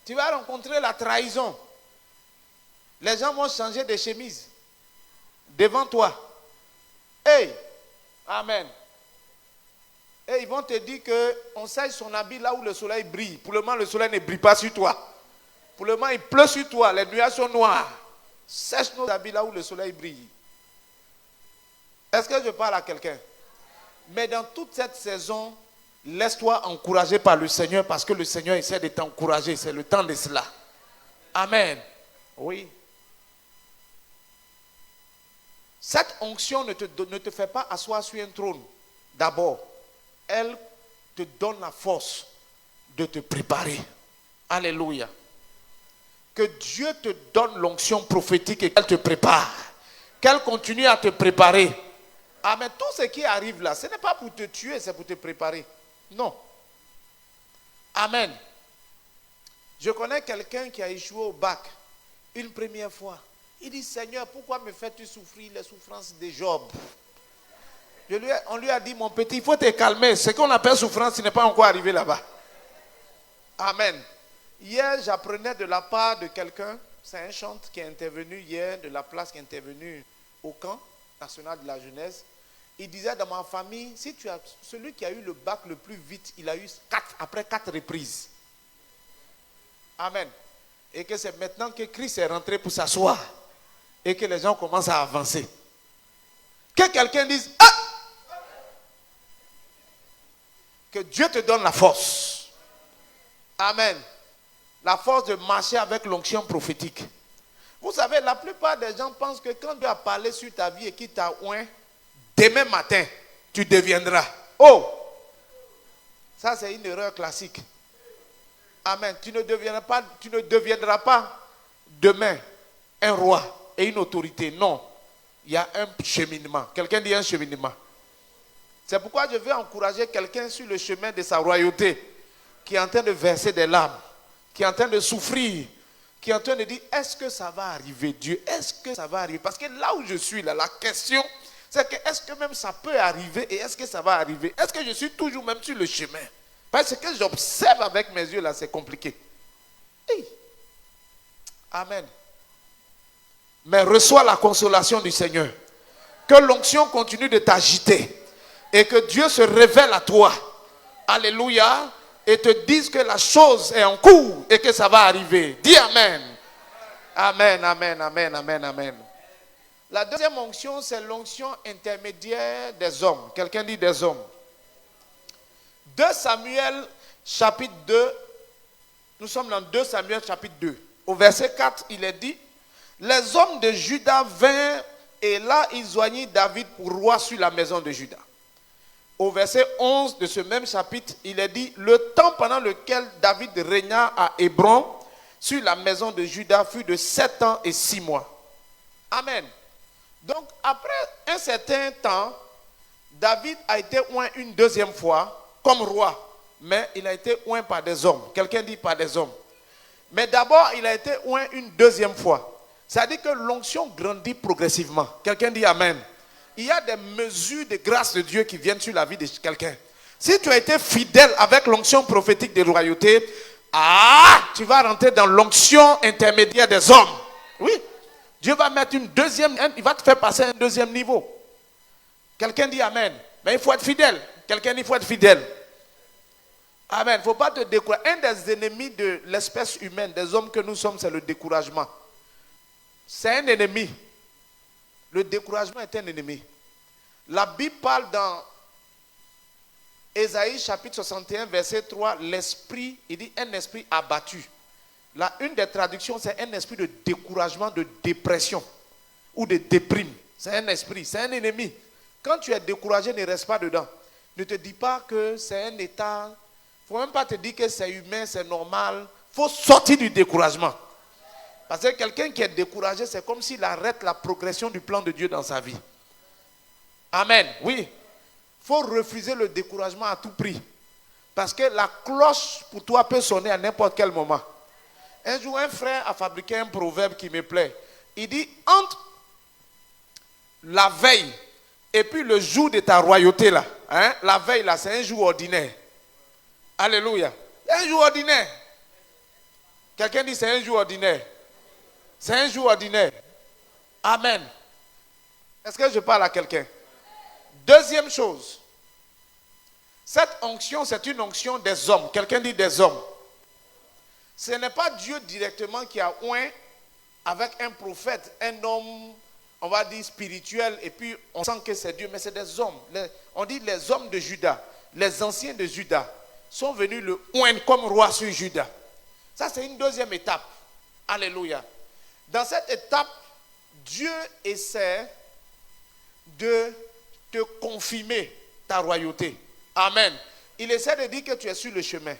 Tu vas rencontrer la trahison. Les gens vont changer de chemise devant toi. Amen. Et ils vont te dire qu'on sèche son habit là où le soleil brille. Pour le moment, le soleil ne brille pas sur toi. Pour le moment, il pleut sur toi. Les nuages sont noirs. Sèche nos habits là où le soleil brille. Est-ce que je parle à quelqu'un? Mais dans toute cette saison, laisse-toi encourager par le Seigneur parce que le Seigneur essaie de t'encourager. C'est le temps de cela. Amen. Oui. Cette onction ne te fait pas asseoir sur un trône. D'abord, elle te donne la force de te préparer. Alléluia. Que Dieu te donne l'onction prophétique et qu'elle te prépare. Qu'elle continue à te préparer. Amen. Tout ce qui arrive là, ce n'est pas pour te tuer, c'est pour te préparer. Non. Amen. Je connais quelqu'un qui a échoué au bac une première fois. Il dit, Seigneur, pourquoi me fais-tu souffrir les souffrances de Job? On lui a dit, mon petit, il faut te calmer. Ce qu'on appelle souffrance, ce n'est pas encore arrivé là-bas. Amen. Hier, j'apprenais de la part de quelqu'un, c'est un chantre qui est intervenu hier, de la place qui est intervenu au camp national de la jeunesse. Il disait, dans ma famille, si tu as celui qui a eu le bac le plus vite, il a eu après 4 reprises. Amen. Et que c'est maintenant que Christ est rentré pour s'asseoir et que les gens commencent à avancer. Que quelqu'un dise, que Dieu te donne la force. Amen. La force de marcher avec l'onction prophétique. Vous savez, la plupart des gens pensent que quand Dieu a parlé sur ta vie et qu'il t'a oint, demain matin, tu deviendras. Ça c'est une erreur classique. Amen. Tu ne deviendras pas demain un roi et une autorité. Non. Il y a un cheminement. Quelqu'un dit un cheminement. C'est pourquoi je veux encourager quelqu'un sur le chemin de sa royauté qui est en train de verser des larmes, qui est en train de souffrir, qui est en train de dire, est-ce que ça va arriver, Dieu? Est-ce que ça va arriver? Parce que là où je suis, là, la question, c'est que est-ce que même ça peut arriver et est-ce que ça va arriver? Est-ce que je suis toujours même sur le chemin? Parce que j'observe avec mes yeux, là, c'est compliqué. Amen. Mais reçois la consolation du Seigneur. Que l'onction continue de t'agiter. Et que Dieu se révèle à toi. Alléluia. Et te dise que la chose est en cours et que ça va arriver. Dis Amen. Amen, amen, amen, amen, amen. La deuxième onction, c'est l'onction intermédiaire des hommes. Quelqu'un dit des hommes. 2 Samuel chapitre 2, nous sommes dans 2 Samuel chapitre 2. Au verset 4, il est dit, les hommes de Juda vinrent et là ils joignirent David pour roi sur la maison de Juda. Au verset 11 de ce même chapitre, il est dit, le temps pendant lequel David régna à Hébron sur la maison de Juda fut de 7 ans et 6 mois. Amen. Donc après un certain temps, David a été oint une deuxième fois comme roi, mais il a été oint par des hommes. Quelqu'un dit par des hommes. Mais d'abord, il a été oint une deuxième fois. C'est-à-dire que l'onction grandit progressivement. Quelqu'un dit amen. Il y a des mesures de grâce de Dieu qui viennent sur la vie de quelqu'un. Si tu as été fidèle avec l'onction prophétique de royauté, tu vas rentrer dans l'onction intermédiaire des hommes. Oui. Dieu va mettre une deuxième, il va te faire passer à un deuxième niveau. Quelqu'un dit amen. Mais il faut être fidèle. Quelqu'un dit il faut être fidèle. Amen. Il ne faut pas te décourager. Un des ennemis de l'espèce humaine, des hommes que nous sommes, c'est le découragement. C'est un ennemi. Le découragement est un ennemi. La Bible parle dans Ésaïe chapitre 61 verset 3, l'esprit, il dit un esprit abattu. Là, une des traductions, c'est un esprit de découragement, de dépression ou de déprime. C'est un esprit, c'est un ennemi. Quand tu es découragé, ne reste pas dedans. Ne te dis pas que c'est un état. Il ne faut même pas te dire que c'est humain, c'est normal. Il faut sortir du découragement. Parce que quelqu'un qui est découragé, c'est comme s'il arrête la progression du plan de Dieu dans sa vie. Amen. Oui. Il faut refuser le découragement à tout prix. Parce que la cloche pour toi peut sonner à n'importe quel moment. Un jour, un frère a fabriqué un proverbe qui me plaît. Il dit, entre la veille et puis le jour de ta royauté là, la veille là, c'est un jour ordinaire. Alléluia. Un jour ordinaire. Quelqu'un dit c'est un jour ordinaire. C'est un jour ordinaire. Amen. Est-ce que je parle à quelqu'un? Deuxième chose. Cette onction, c'est une onction des hommes. Quelqu'un dit des hommes. Ce n'est pas Dieu directement qui a oint avec un prophète, un homme, on va dire spirituel, et puis on sent que c'est Dieu, mais c'est des hommes. On dit les hommes de Juda, les anciens de Juda, sont venus le oindre comme roi sur Juda. Ça, c'est une deuxième étape. Alléluia. Dans cette étape, Dieu essaie de te confirmer ta royauté. Amen. Il essaie de dire que tu es sur le chemin.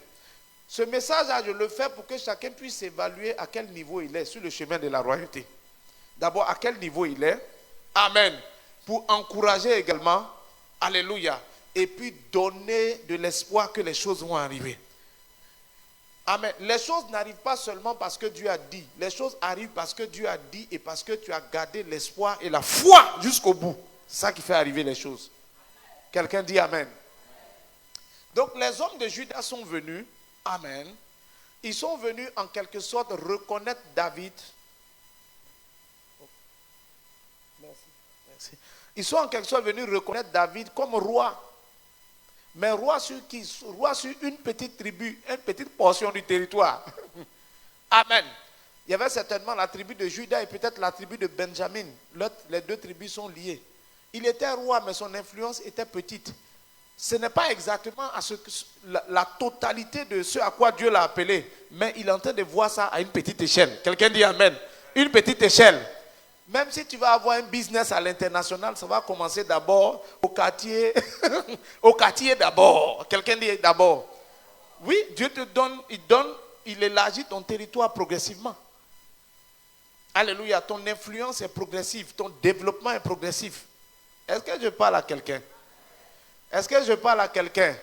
Ce message-là, je le fais pour que chacun puisse évaluer à quel niveau il est sur le chemin de la royauté. D'abord, à quel niveau il est. Amen. Pour encourager également. Alléluia. Et puis donner de l'espoir que les choses vont arriver. Amen. Les choses n'arrivent pas seulement parce que Dieu a dit. Les choses arrivent parce que Dieu a dit et parce que tu as gardé l'espoir et la foi jusqu'au bout. C'est ça qui fait arriver les choses. Quelqu'un dit amen. Donc les hommes de Juda sont venus. Amen. Ils sont venus en quelque sorte reconnaître David. Merci. Ils sont en quelque sorte venus reconnaître David comme roi. Mais roi sur qui? Roi sur une petite tribu, une petite portion du territoire. Amen. Il y avait certainement la tribu de Juda et peut-être la tribu de Benjamin. Les deux tribus sont liées. Il était roi, mais son influence était petite. Ce n'est pas exactement la totalité de ce à quoi Dieu l'a appelé, mais il est en train de voir ça à une petite échelle. Quelqu'un dit amen. Une petite échelle. Même si tu vas avoir un business à l'international, ça va commencer d'abord au quartier, au quartier d'abord. Quelqu'un dit d'abord. Oui, Dieu te donne, il élargit ton territoire progressivement. Alléluia, ton influence est progressive, ton développement est progressif. Est-ce que je parle à quelqu'un? Est-ce que je parle à quelqu'un?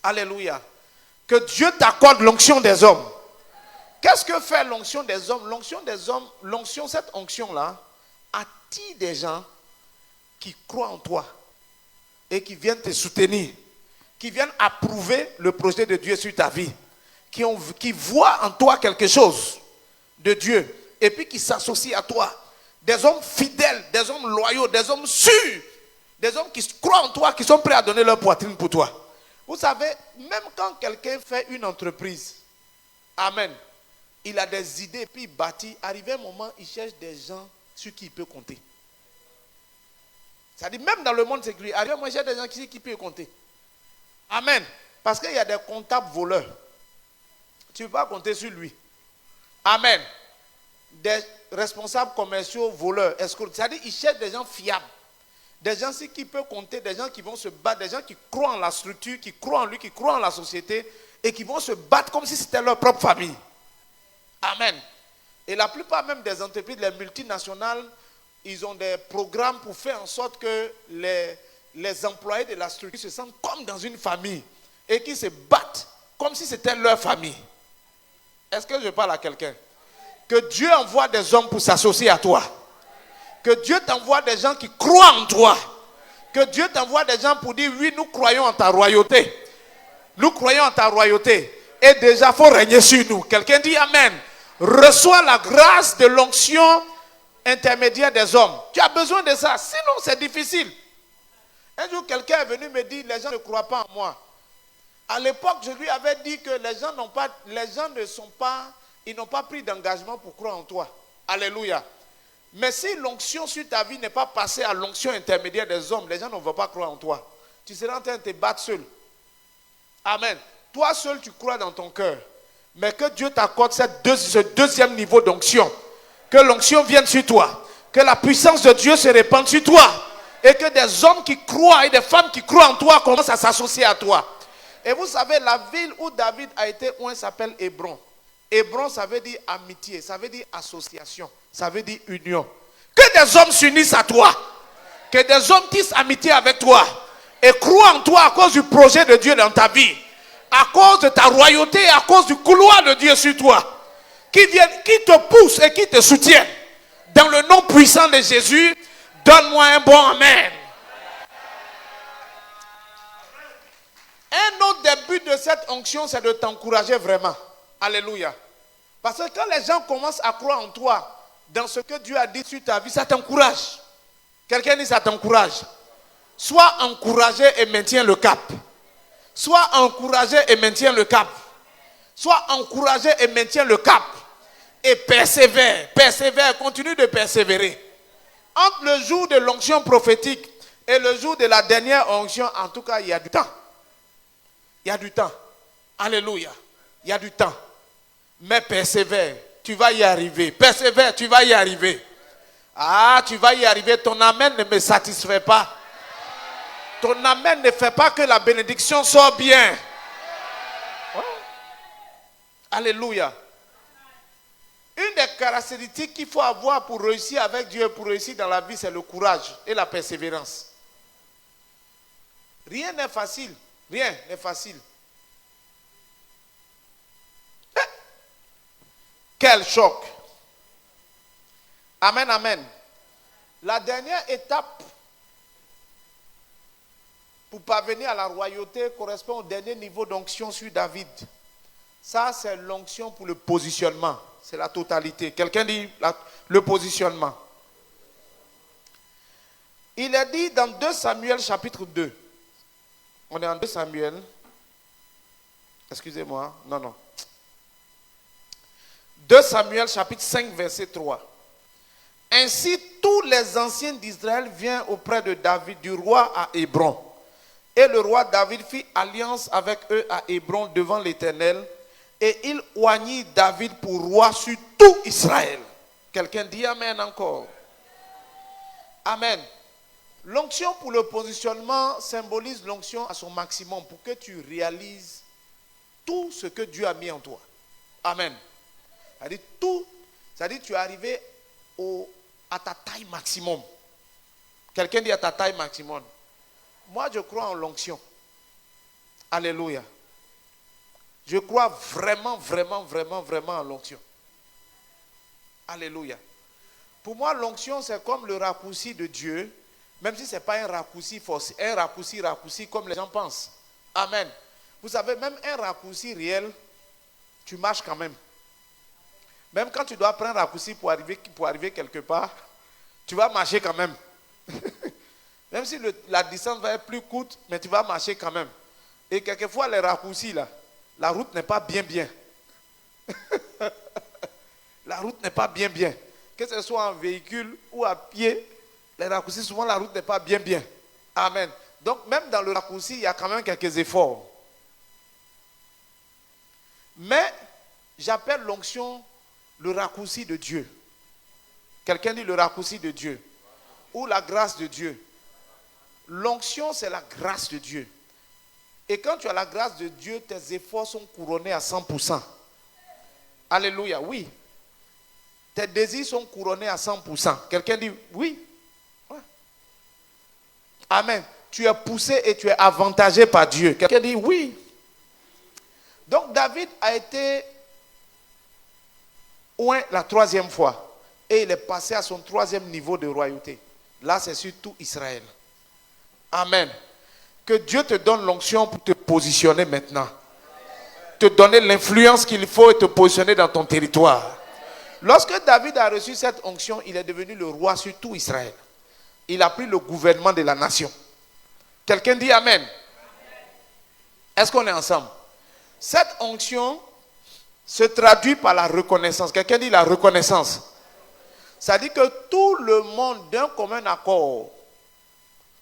Alléluia. Que Dieu t'accorde l'onction des hommes. Qu'est-ce que fait l'onction des hommes? L'onction des hommes, cette onction-là, attire des gens qui croient en toi et qui viennent te soutenir, qui viennent approuver le projet de Dieu sur ta vie, qui voient en toi quelque chose de Dieu et puis qui s'associent à toi. Des hommes fidèles, des hommes loyaux, des hommes sûrs, des hommes qui croient en toi, qui sont prêts à donner leur poitrine pour toi. Vous savez, même quand quelqu'un fait une entreprise, amen, il a des idées, puis il bâtit. Arrivé un moment, il cherche des gens sur qui il peut compter. C'est-à-dire, même dans le monde séculier, arrivé un moment, il cherche des gens sur qui il peut compter. Amen. Parce qu'il y a des comptables voleurs. Tu ne peux pas compter sur lui. Amen. Des responsables commerciaux voleurs, escrocs. C'est-à-dire qu'ils cherchent des gens fiables. Des gens qui peuvent compter, des gens qui vont se battre, des gens qui croient en la structure, qui croient en lui, qui croient en la société et qui vont se battre comme si c'était leur propre famille. Amen. Et la plupart même des entreprises, les multinationales, ils ont des programmes pour faire en sorte que les employés de la structure se sentent comme dans une famille et qu'ils se battent comme si c'était leur famille. Est-ce que je parle à quelqu'un? Que Dieu envoie des hommes pour s'associer à toi. Que Dieu t'envoie des gens qui croient en toi. Que Dieu t'envoie des gens pour dire oui, nous croyons en ta royauté. Nous croyons en ta royauté. Et déjà, il faut régner sur nous. Quelqu'un dit Amen. Reçois la grâce de l'onction intermédiaire des hommes. Tu as besoin de ça. Sinon, c'est difficile. Un jour, quelqu'un est venu me dire les gens ne croient pas en moi. À l'époque, je lui avais dit que les gens n'ont pas pris d'engagement pour croire en toi. Alléluia. Mais si l'onction sur ta vie n'est pas passée à l'onction intermédiaire des hommes, les gens ne vont pas croire en toi. Tu seras en train de te battre seul. Amen. Toi seul, tu crois dans ton cœur. Mais que Dieu t'accorde ce deuxième niveau d'onction. Que l'onction vienne sur toi. Que la puissance de Dieu se répande sur toi. Et que des hommes qui croient et des femmes qui croient en toi commencent à s'associer à toi. Et vous savez, la ville où David a été oint s'appelle Hébron. Hébron, ça veut dire amitié, ça veut dire association, ça veut dire union. Que des hommes s'unissent à toi. Que des hommes tissent amitié avec toi. Et croient en toi à cause du projet de Dieu dans ta vie. À cause de ta royauté, à cause du couloir de Dieu sur toi. Qui te poussent et qui te soutiennent. Dans le nom puissant de Jésus, donne-moi un bon Amen. Un autre des buts de cette onction, c'est de t'encourager vraiment. Alléluia. Parce que quand les gens commencent à croire en toi, dans ce que Dieu a dit sur ta vie, ça t'encourage. Quelqu'un dit ça t'encourage. Sois encouragé et maintiens le cap. Sois encouragé et maintiens le cap. Sois encouragé et maintiens le cap. Et persévère, persévère, continue de persévérer. Entre le jour de l'onction prophétique et le jour de la dernière onction, en tout cas, il y a du temps. Il y a du temps. Alléluia. Il y a du temps. Mais persévère, tu vas y arriver. Persévère, tu vas y arriver. Ah, tu vas y arriver. Ton amen ne me satisfait pas. Ton amen ne fait pas que la bénédiction soit bien. Oh. Alléluia. Une des caractéristiques qu'il faut avoir pour réussir avec Dieu, pour réussir dans la vie, c'est le courage et la persévérance. Rien n'est facile. Rien n'est facile. Quel choc. Amen, amen. La dernière étape pour parvenir à la royauté correspond au dernier niveau d'onction sur David. Ça, c'est l'onction pour le positionnement. C'est la totalité. Quelqu'un dit le positionnement. Il est dit dans 2 Samuel chapitre 2. On est en 2 Samuel. Excusez-moi. Non. 2 Samuel chapitre 5 verset 3. Ainsi tous les anciens d'Israël vinrent auprès de David, du roi à Hébron. Et le roi David fit alliance avec eux à Hébron devant l'Éternel. Et il oignit David pour roi sur tout Israël. Quelqu'un dit Amen encore. Amen. L'onction pour le positionnement symbolise l'onction à son maximum pour que tu réalises tout ce que Dieu a mis en toi. Amen. C'est-à-dire tu es arrivé à ta taille maximum. Quelqu'un dit à ta taille maximum. Moi, je crois en l'onction. Alléluia. Je crois vraiment en l'onction. Alléluia. Pour moi, l'onction, c'est comme le raccourci de Dieu, même si ce n'est pas un raccourci forcé, un raccourci comme les gens pensent. Amen. Vous savez, même un raccourci réel, tu marches quand même. Même quand tu dois prendre un raccourci pour arriver quelque part, tu vas marcher quand même. Même si la distance va être plus courte, mais tu vas marcher quand même. Et quelquefois, les raccourcis, là, la route n'est pas bien. La route n'est pas bien. Que ce soit en véhicule ou à pied, les raccourcis, souvent la route n'est pas bien. Amen. Donc même dans le raccourci, il y a quand même quelques efforts. Mais j'appelle l'onction le raccourci de Dieu. Quelqu'un dit le raccourci de Dieu. Ou la grâce de Dieu. L'onction, c'est la grâce de Dieu. Et quand tu as la grâce de Dieu, tes efforts sont couronnés à 100%. Alléluia, oui. Tes désirs sont couronnés à 100%. Quelqu'un dit oui. Ouais. Amen. Tu es poussé et tu es avantagé par Dieu. Quelqu'un dit oui. Donc David a été oint la 3e fois. Et il est passé à son 3e niveau de royauté. Là, c'est sur tout Israël. Amen. Que Dieu te donne l'onction pour te positionner maintenant. Te donner l'influence qu'il faut et te positionner dans ton territoire. Lorsque David a reçu cette onction, il est devenu le roi sur tout Israël. Il a pris le gouvernement de la nation. Quelqu'un dit Amen. Est-ce qu'on est ensemble? Cette onction se traduit par la reconnaissance. Quelqu'un dit la reconnaissance. Ça dit que tout le monde d'un commun accord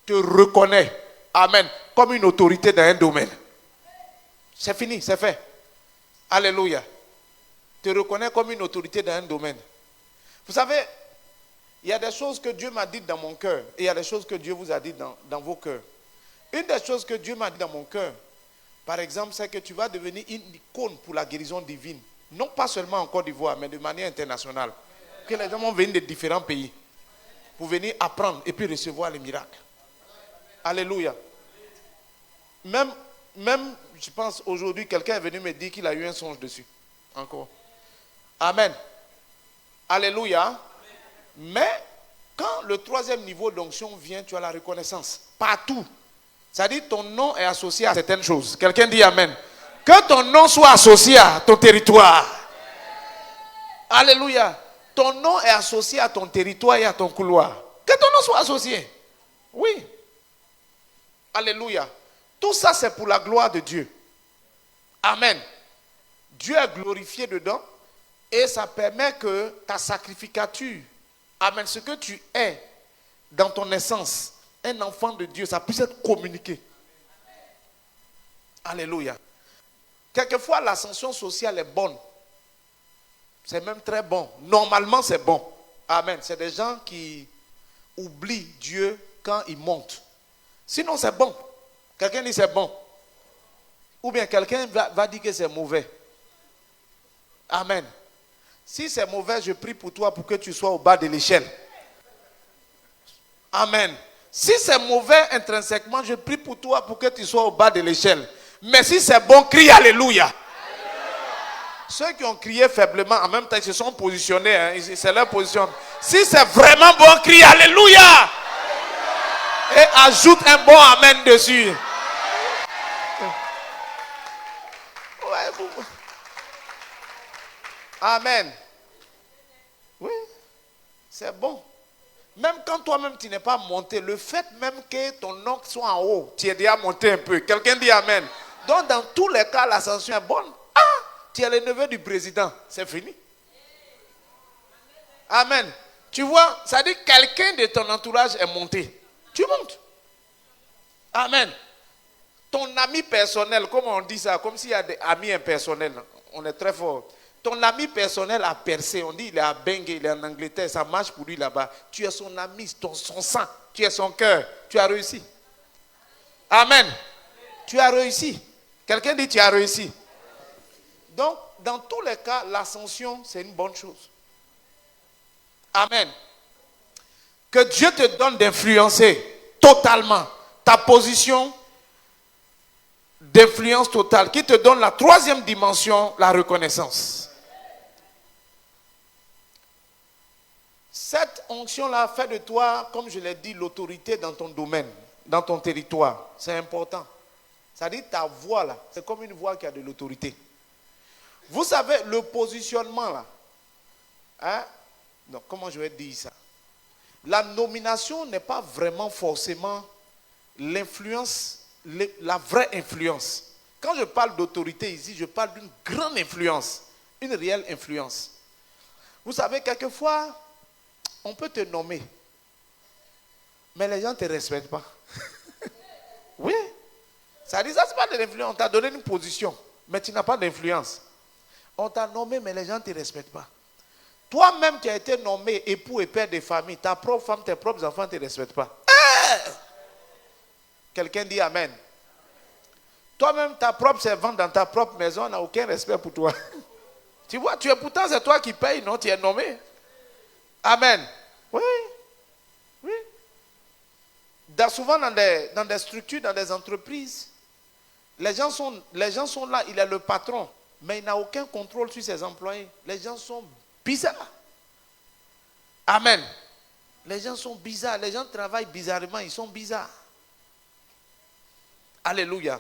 te reconnaît, amen, comme une autorité dans un domaine. C'est fini, c'est fait. Alléluia. Te reconnaît comme une autorité dans un domaine. Vous savez, il y a des choses que Dieu m'a dites dans mon cœur et il y a des choses que Dieu vous a dites dans vos cœurs. Une des choses que Dieu m'a dit dans mon cœur, par exemple, c'est que tu vas devenir une icône pour la guérison divine. Non pas seulement en Côte d'Ivoire, mais de manière internationale. Que les gens vont venir de différents pays pour venir apprendre et puis recevoir les miracles. Alléluia. Même, je pense, aujourd'hui, quelqu'un est venu me dire qu'il a eu un songe dessus. Encore. Amen. Alléluia. Mais, quand le 3e niveau d'onction vient, tu as la reconnaissance. Partout. C'est-à-dire, ton nom est associé à certaines choses. Quelqu'un dit Amen. Que ton nom soit associé à ton territoire. Alléluia. Ton nom est associé à ton territoire et à ton couloir. Que ton nom soit associé. Oui. Alléluia. Tout ça, c'est pour la gloire de Dieu. Amen. Dieu est glorifié dedans et ça permet que ta sacrificature, amen, ce que tu es dans ton essence, un enfant de Dieu, ça puisse être communiqué. Alléluia. Quelquefois, l'ascension sociale est bonne. C'est même très bon. Normalement, c'est bon. Amen. C'est des gens qui oublient Dieu quand ils montent. Sinon, c'est bon. Quelqu'un dit c'est bon. Ou bien quelqu'un va dire que c'est mauvais. Amen. Si c'est mauvais, je prie pour toi pour que tu sois au bas de l'échelle. Amen. Si c'est mauvais intrinsèquement, je prie pour toi pour que tu sois au bas de l'échelle. Mais si c'est bon, crie Alléluia. Alléluia. Ceux qui ont crié faiblement, en même temps, ils se sont positionnés. Hein, c'est leur position. Si c'est vraiment bon, crie Alléluia. Alléluia. Et ajoute un bon Amen dessus. Ouais, Amen. Oui, c'est bon. Même quand toi-même tu n'es pas monté, le fait même que ton nom soit en haut, tu es déjà monté un peu. Quelqu'un dit Amen. Donc dans tous les cas, l'ascension est bonne. Ah, tu es le neveu du président, c'est fini. Amen. Tu vois, ça dit que quelqu'un de ton entourage est monté. Tu montes. Amen. Ton ami personnel, comme on dit ça, comme s'il y a des amis impersonnels, on est très fort. Ton ami personnel a percé, on dit il est à Bangui, il est en Angleterre, ça marche pour lui là-bas. Tu es son ami, son sang, tu es son cœur, tu as réussi. Amen. Tu as réussi. Quelqu'un dit tu as réussi. Donc, dans tous les cas, l'ascension, c'est une bonne chose. Amen. Que Dieu te donne d'influencer totalement ta position d'influence totale, qui te donne la 3e dimension, la reconnaissance. Cette onction-là fait de toi, comme je l'ai dit, l'autorité dans ton domaine, dans ton territoire. C'est important. Ça dit ta voix là, c'est comme une voix qui a de l'autorité. Vous savez, le positionnement là, hein? Donc, comment je vais dire ça? La nomination n'est pas vraiment forcément l'influence, la vraie influence. Quand je parle d'autorité ici, je parle d'une grande influence, une réelle influence. Vous savez, quelquefois, on peut te nommer, mais les gens ne te respectent pas. Ça dit, ça c'est pas de l'influence. On t'a donné une position, mais tu n'as pas d'influence. On t'a nommé, mais les gens ne te respectent pas. Toi-même, tu as été nommé époux et père de famille. Ta propre femme, tes propres enfants ne te respectent pas. Quelqu'un dit Amen. Toi-même, ta propre servante dans ta propre maison n'a aucun respect pour toi. Tu vois, tu es pourtant, c'est toi qui payes, non? Tu es nommé. Amen. Oui. Oui. Souvent dans des structures, dans des entreprises, les gens sont là, il est le patron, mais il n'a aucun contrôle sur ses employés. Les gens sont bizarres. Amen. Les gens sont bizarres. Les gens travaillent bizarrement, ils sont bizarres. Alléluia.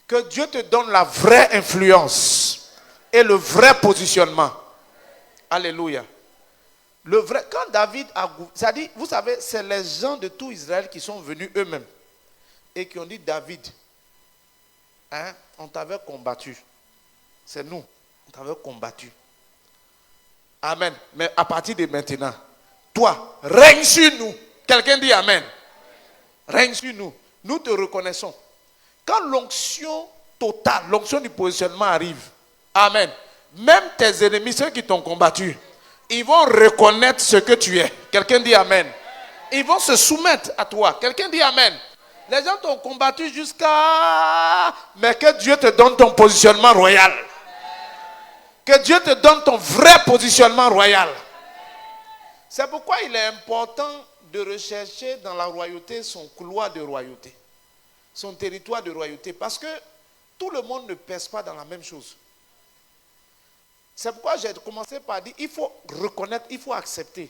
Que Dieu te donne la vraie influence et le vrai positionnement. Alléluia. Le vrai, quand David a, ça dit, vous savez, c'est les gens de tout Israël qui sont venus eux-mêmes et qui ont dit, David, hein, on t'avait combattu. C'est nous, on t'avait combattu. Amen. Mais à partir de maintenant, toi, règne sur nous. Quelqu'un dit Amen. Règne sur nous. Nous te reconnaissons. Quand l'onction totale, l'onction du positionnement arrive, Amen. Même tes ennemis, ceux qui t'ont combattu, ils vont reconnaître ce que tu es. Quelqu'un dit Amen. Ils vont se soumettre à toi. Quelqu'un dit Amen. Les gens t'ont combattu jusqu'à... Mais que Dieu te donne ton positionnement royal. Que Dieu te donne ton vrai positionnement royal. C'est pourquoi il est important de rechercher dans la royauté son couloir de royauté. Son territoire de royauté. Parce que tout le monde ne pèse pas dans la même chose. C'est pourquoi j'ai commencé par dire, il faut reconnaître, il faut accepter.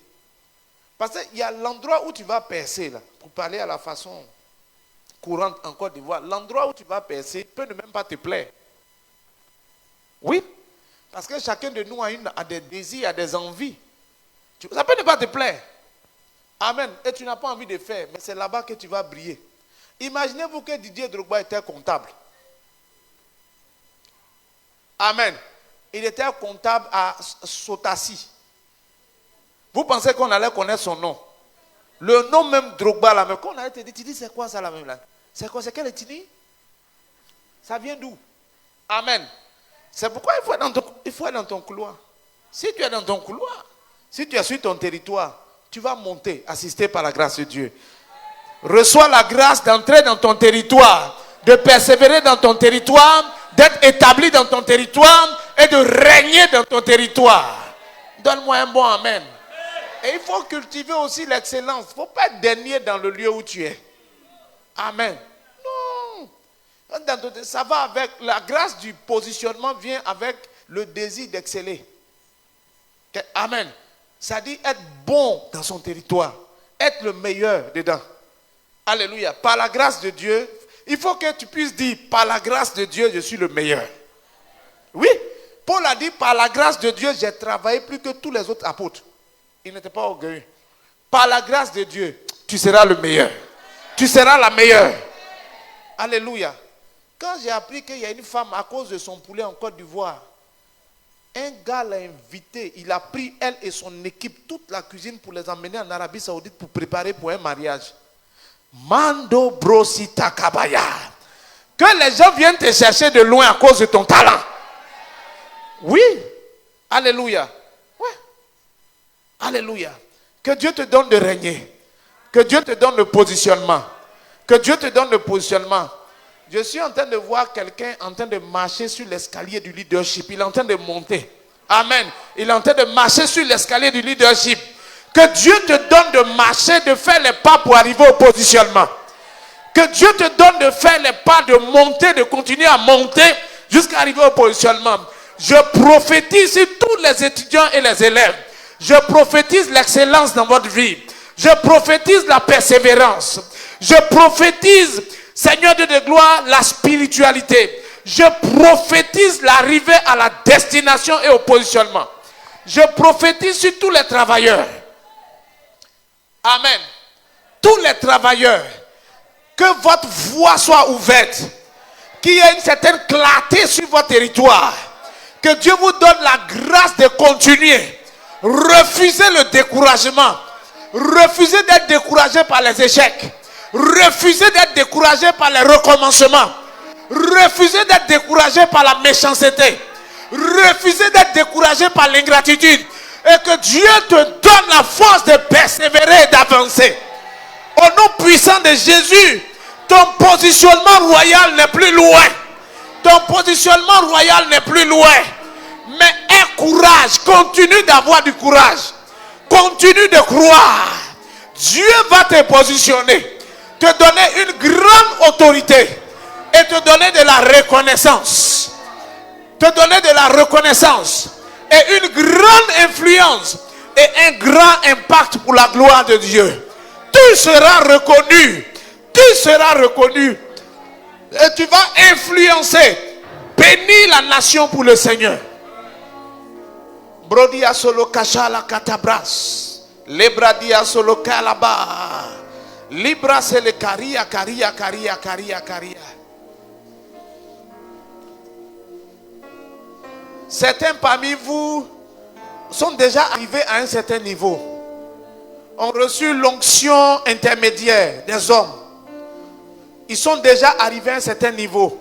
Parce qu'il y a l'endroit où tu vas percer, là, pour parler à la façon courante en Côte d'Ivoire, l'endroit où tu vas percer peut ne même pas te plaire. Oui, parce que chacun de nous a des désirs, a des envies. Ça peut ne pas te plaire. Amen. Et tu n'as pas envie de faire, mais c'est là-bas que tu vas briller. Imaginez-vous que Didier Drogba était comptable. Amen. Il était comptable à Sotassi. Vous pensez qu'on allait connaître son nom? Le nom même Drogba, là, mais quand on allait te dire, tu dis c'est quoi ça là même là? C'est quoi? C'est quelle ethnie? Ça vient d'où? Amen. C'est pourquoi il faut être dans ton couloir. Si tu es dans ton couloir, si tu es sur ton territoire, tu vas monter, assisté par la grâce de Dieu. Reçois la grâce d'entrer dans ton territoire, de persévérer dans ton territoire, d'être établi dans ton territoire et de régner dans ton territoire. Donne-moi un bon amen. Et il faut cultiver aussi l'excellence. Il ne faut pas être dernier dans le lieu où tu es. Amen. Non. Ça va avec la grâce du positionnement, vient avec le désir d'exceller. Amen. Ça dit être bon dans son territoire. Être le meilleur dedans. Alléluia. Par la grâce de Dieu, il faut que tu puisses dire, par la grâce de Dieu, je suis le meilleur. Oui. Paul a dit, par la grâce de Dieu, j'ai travaillé plus que tous les autres apôtres. Il n'était pas orgueilleux. Par la grâce de Dieu, tu seras le meilleur. Tu seras la meilleure. Alléluia. Quand j'ai appris qu'il y a une femme, à cause de son poulet en Côte d'Ivoire, un gars l'a invité, il a pris elle et son équipe, toute la cuisine pour les emmener en Arabie Saoudite pour préparer pour un mariage. Mando brosita kabaya. Que les gens viennent te chercher de loin à cause de ton talent. Oui. Alléluia. Ouais. Alléluia. Que Dieu te donne de régner. Que Dieu te donne le positionnement. Que Dieu te donne le positionnement. Je suis en train de voir quelqu'un en train de marcher sur l'escalier du leadership. Il est en train de monter. Amen. Il est en train de marcher sur l'escalier du leadership. Que Dieu te donne de marcher, de faire les pas pour arriver au positionnement. Que Dieu te donne de faire les pas, de monter, de continuer à monter jusqu'à arriver au positionnement. Je prophétise sur tous les étudiants et les élèves. Je prophétise l'excellence dans votre vie. Je prophétise la persévérance. Je prophétise, Seigneur Dieu de gloire, la spiritualité. Je prophétise l'arrivée à la destination et au positionnement. Je prophétise sur tous les travailleurs. Amen. Tous les travailleurs. Que votre voie soit ouverte. Qu'il y ait une certaine clarté sur votre territoire. Que Dieu vous donne la grâce de continuer. Refusez le découragement. Refusez d'être découragé par les échecs. Refusez d'être découragé par les recommencements. Refusez d'être découragé par la méchanceté. Refusez d'être découragé par l'ingratitude. Et que Dieu te donne la force de persévérer et d'avancer. Au nom puissant de Jésus, ton positionnement royal n'est plus loin. Ton positionnement royal n'est plus loin. Mais aie courage. Continue d'avoir du courage. Continue de croire. Dieu va te positionner. Te donner une grande autorité. Et te donner de la reconnaissance. Te donner de la reconnaissance. Et une grande influence. Et un grand impact pour la gloire de Dieu. Tu seras reconnu. Tu seras reconnu. Et tu vas influencer. Bénis la nation pour le Seigneur. Brodia solo kashala katabras. Lebradia solo kalaba. Libra se le karia. Certains parmi vous sont déjà arrivés à un certain niveau. Ont reçu l'onction intermédiaire des hommes. Ils sont déjà arrivés à un certain niveau.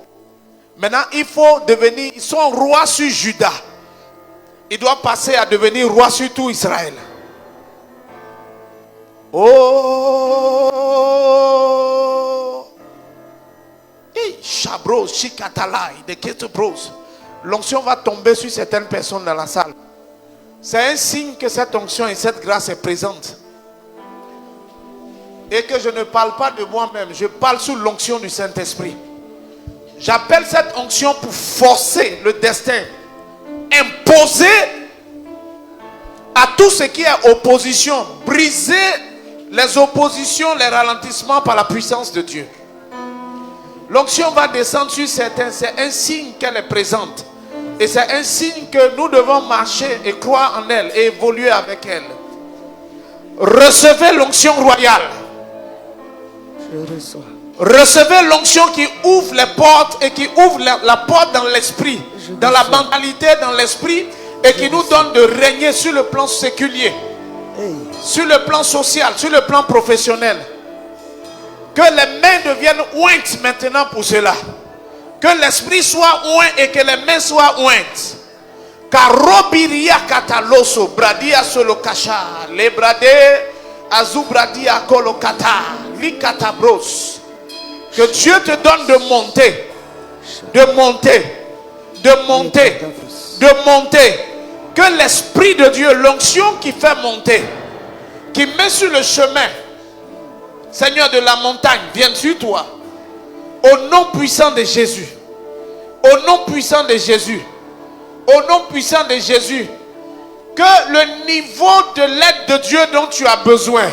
Maintenant, il faut devenir, ils sont rois sur Juda. Ils doivent passer à devenir rois sur tout Israël. Oh! Chabros, Chikatalai, de Ketebros. L'onction va tomber sur certaines personnes dans la salle. C'est un signe que cette onction et cette grâce est présente. Et que je ne parle pas de moi-même, je parle sous l'onction du Saint-Esprit. J'appelle cette onction pour forcer le destin, imposer à tout ce qui est opposition, briser les oppositions, les ralentissements par la puissance de Dieu. L'onction va descendre sur certains, c'est un signe qu'elle est présente. Et c'est un signe que nous devons marcher et croire en elle et évoluer avec elle. Recevez l'onction royale. Je reçois. Recevez l'onction qui ouvre les portes et qui ouvre la porte dans l'esprit, dans la mentalité, dans l'esprit, et qui nous donne de régner sur le plan séculier, sur le plan social, sur le plan professionnel. Que les mains deviennent ointes maintenant pour cela. Que l'esprit soit oint et que les mains soient ointes. Car Robiria Cataloso, Bradia Solokasha, Lebrade, Azubradia Kolokata, Likatabros. Que Dieu te donne de monter, de monter, de monter, de monter. Que l'Esprit de Dieu, l'onction qui fait monter, qui met sur le chemin, Seigneur de la montagne, vienne sur toi. Au nom puissant de Jésus. Au nom puissant de Jésus. Au nom puissant de Jésus. Que le niveau de l'aide de Dieu dont tu as besoin,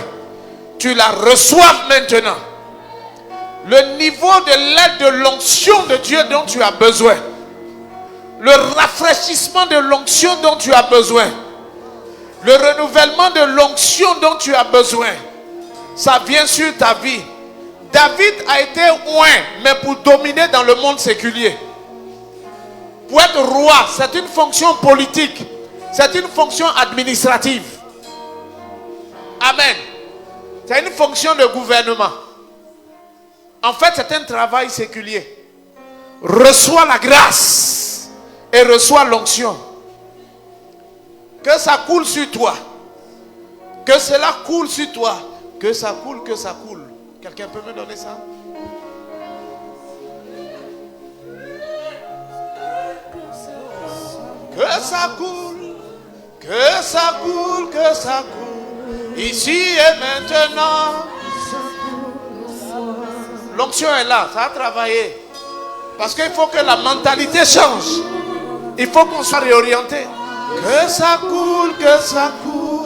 tu la reçoives maintenant. Le niveau de l'aide de l'onction de Dieu dont tu as besoin. Le rafraîchissement de l'onction dont tu as besoin. Le renouvellement de l'onction dont tu as besoin. Ça vient sur ta vie. David a été oint, mais pour dominer dans le monde séculier. Pour être roi, c'est une fonction politique. C'est une fonction administrative. Amen. C'est une fonction de gouvernement. En fait, c'est un travail séculier. Reçois la grâce et reçois l'onction. Que ça coule sur toi. Que cela coule sur toi. Que ça coule, que ça coule. Quelqu'un peut me donner ça? Que ça coule, que ça coule, que ça coule. Ici et maintenant. L'onction est là, ça a travaillé. Parce qu'il faut que la mentalité change. Il faut qu'on soit réorienté. Que ça coule, que ça coule.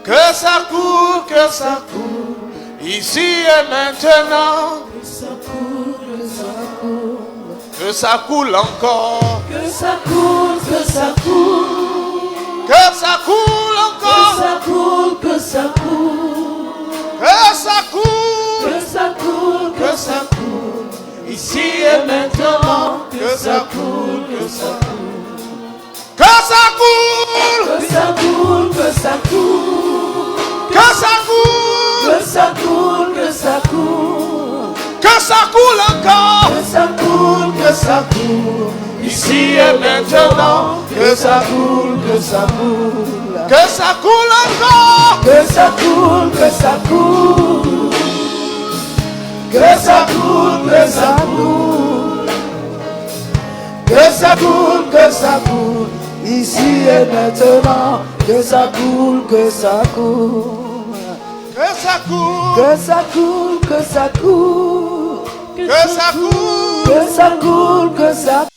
Que ça coule, que ça coule. Ici et maintenant. Que ça coule, que ça coule. Que ça coule encore. Que ça coule, que ça coule. Que ça coule encore. Que ça coule, que ça coule. Que ça coule. Que ça coule, que ça coule. Ici et maintenant. Que ça coule, que ça coule. Que ça coule. Que ça coule, que ça coule. Que ça coule. Que ça coule, que ça coule. Que ça ça coule encore. Que ça coule, que ça coule. Ici et maintenant. Que ça coule, que ça coule. Que ça coule encore. Que ça coule, que ça coule. Que ça coule, que ça coule. Que ça coule, que ça coule. Ici et maintenant. Que ça coule, que ça coule. Que ça coule. Que ça coule, que ça coule. Que ça coule. Que ça coule, que ça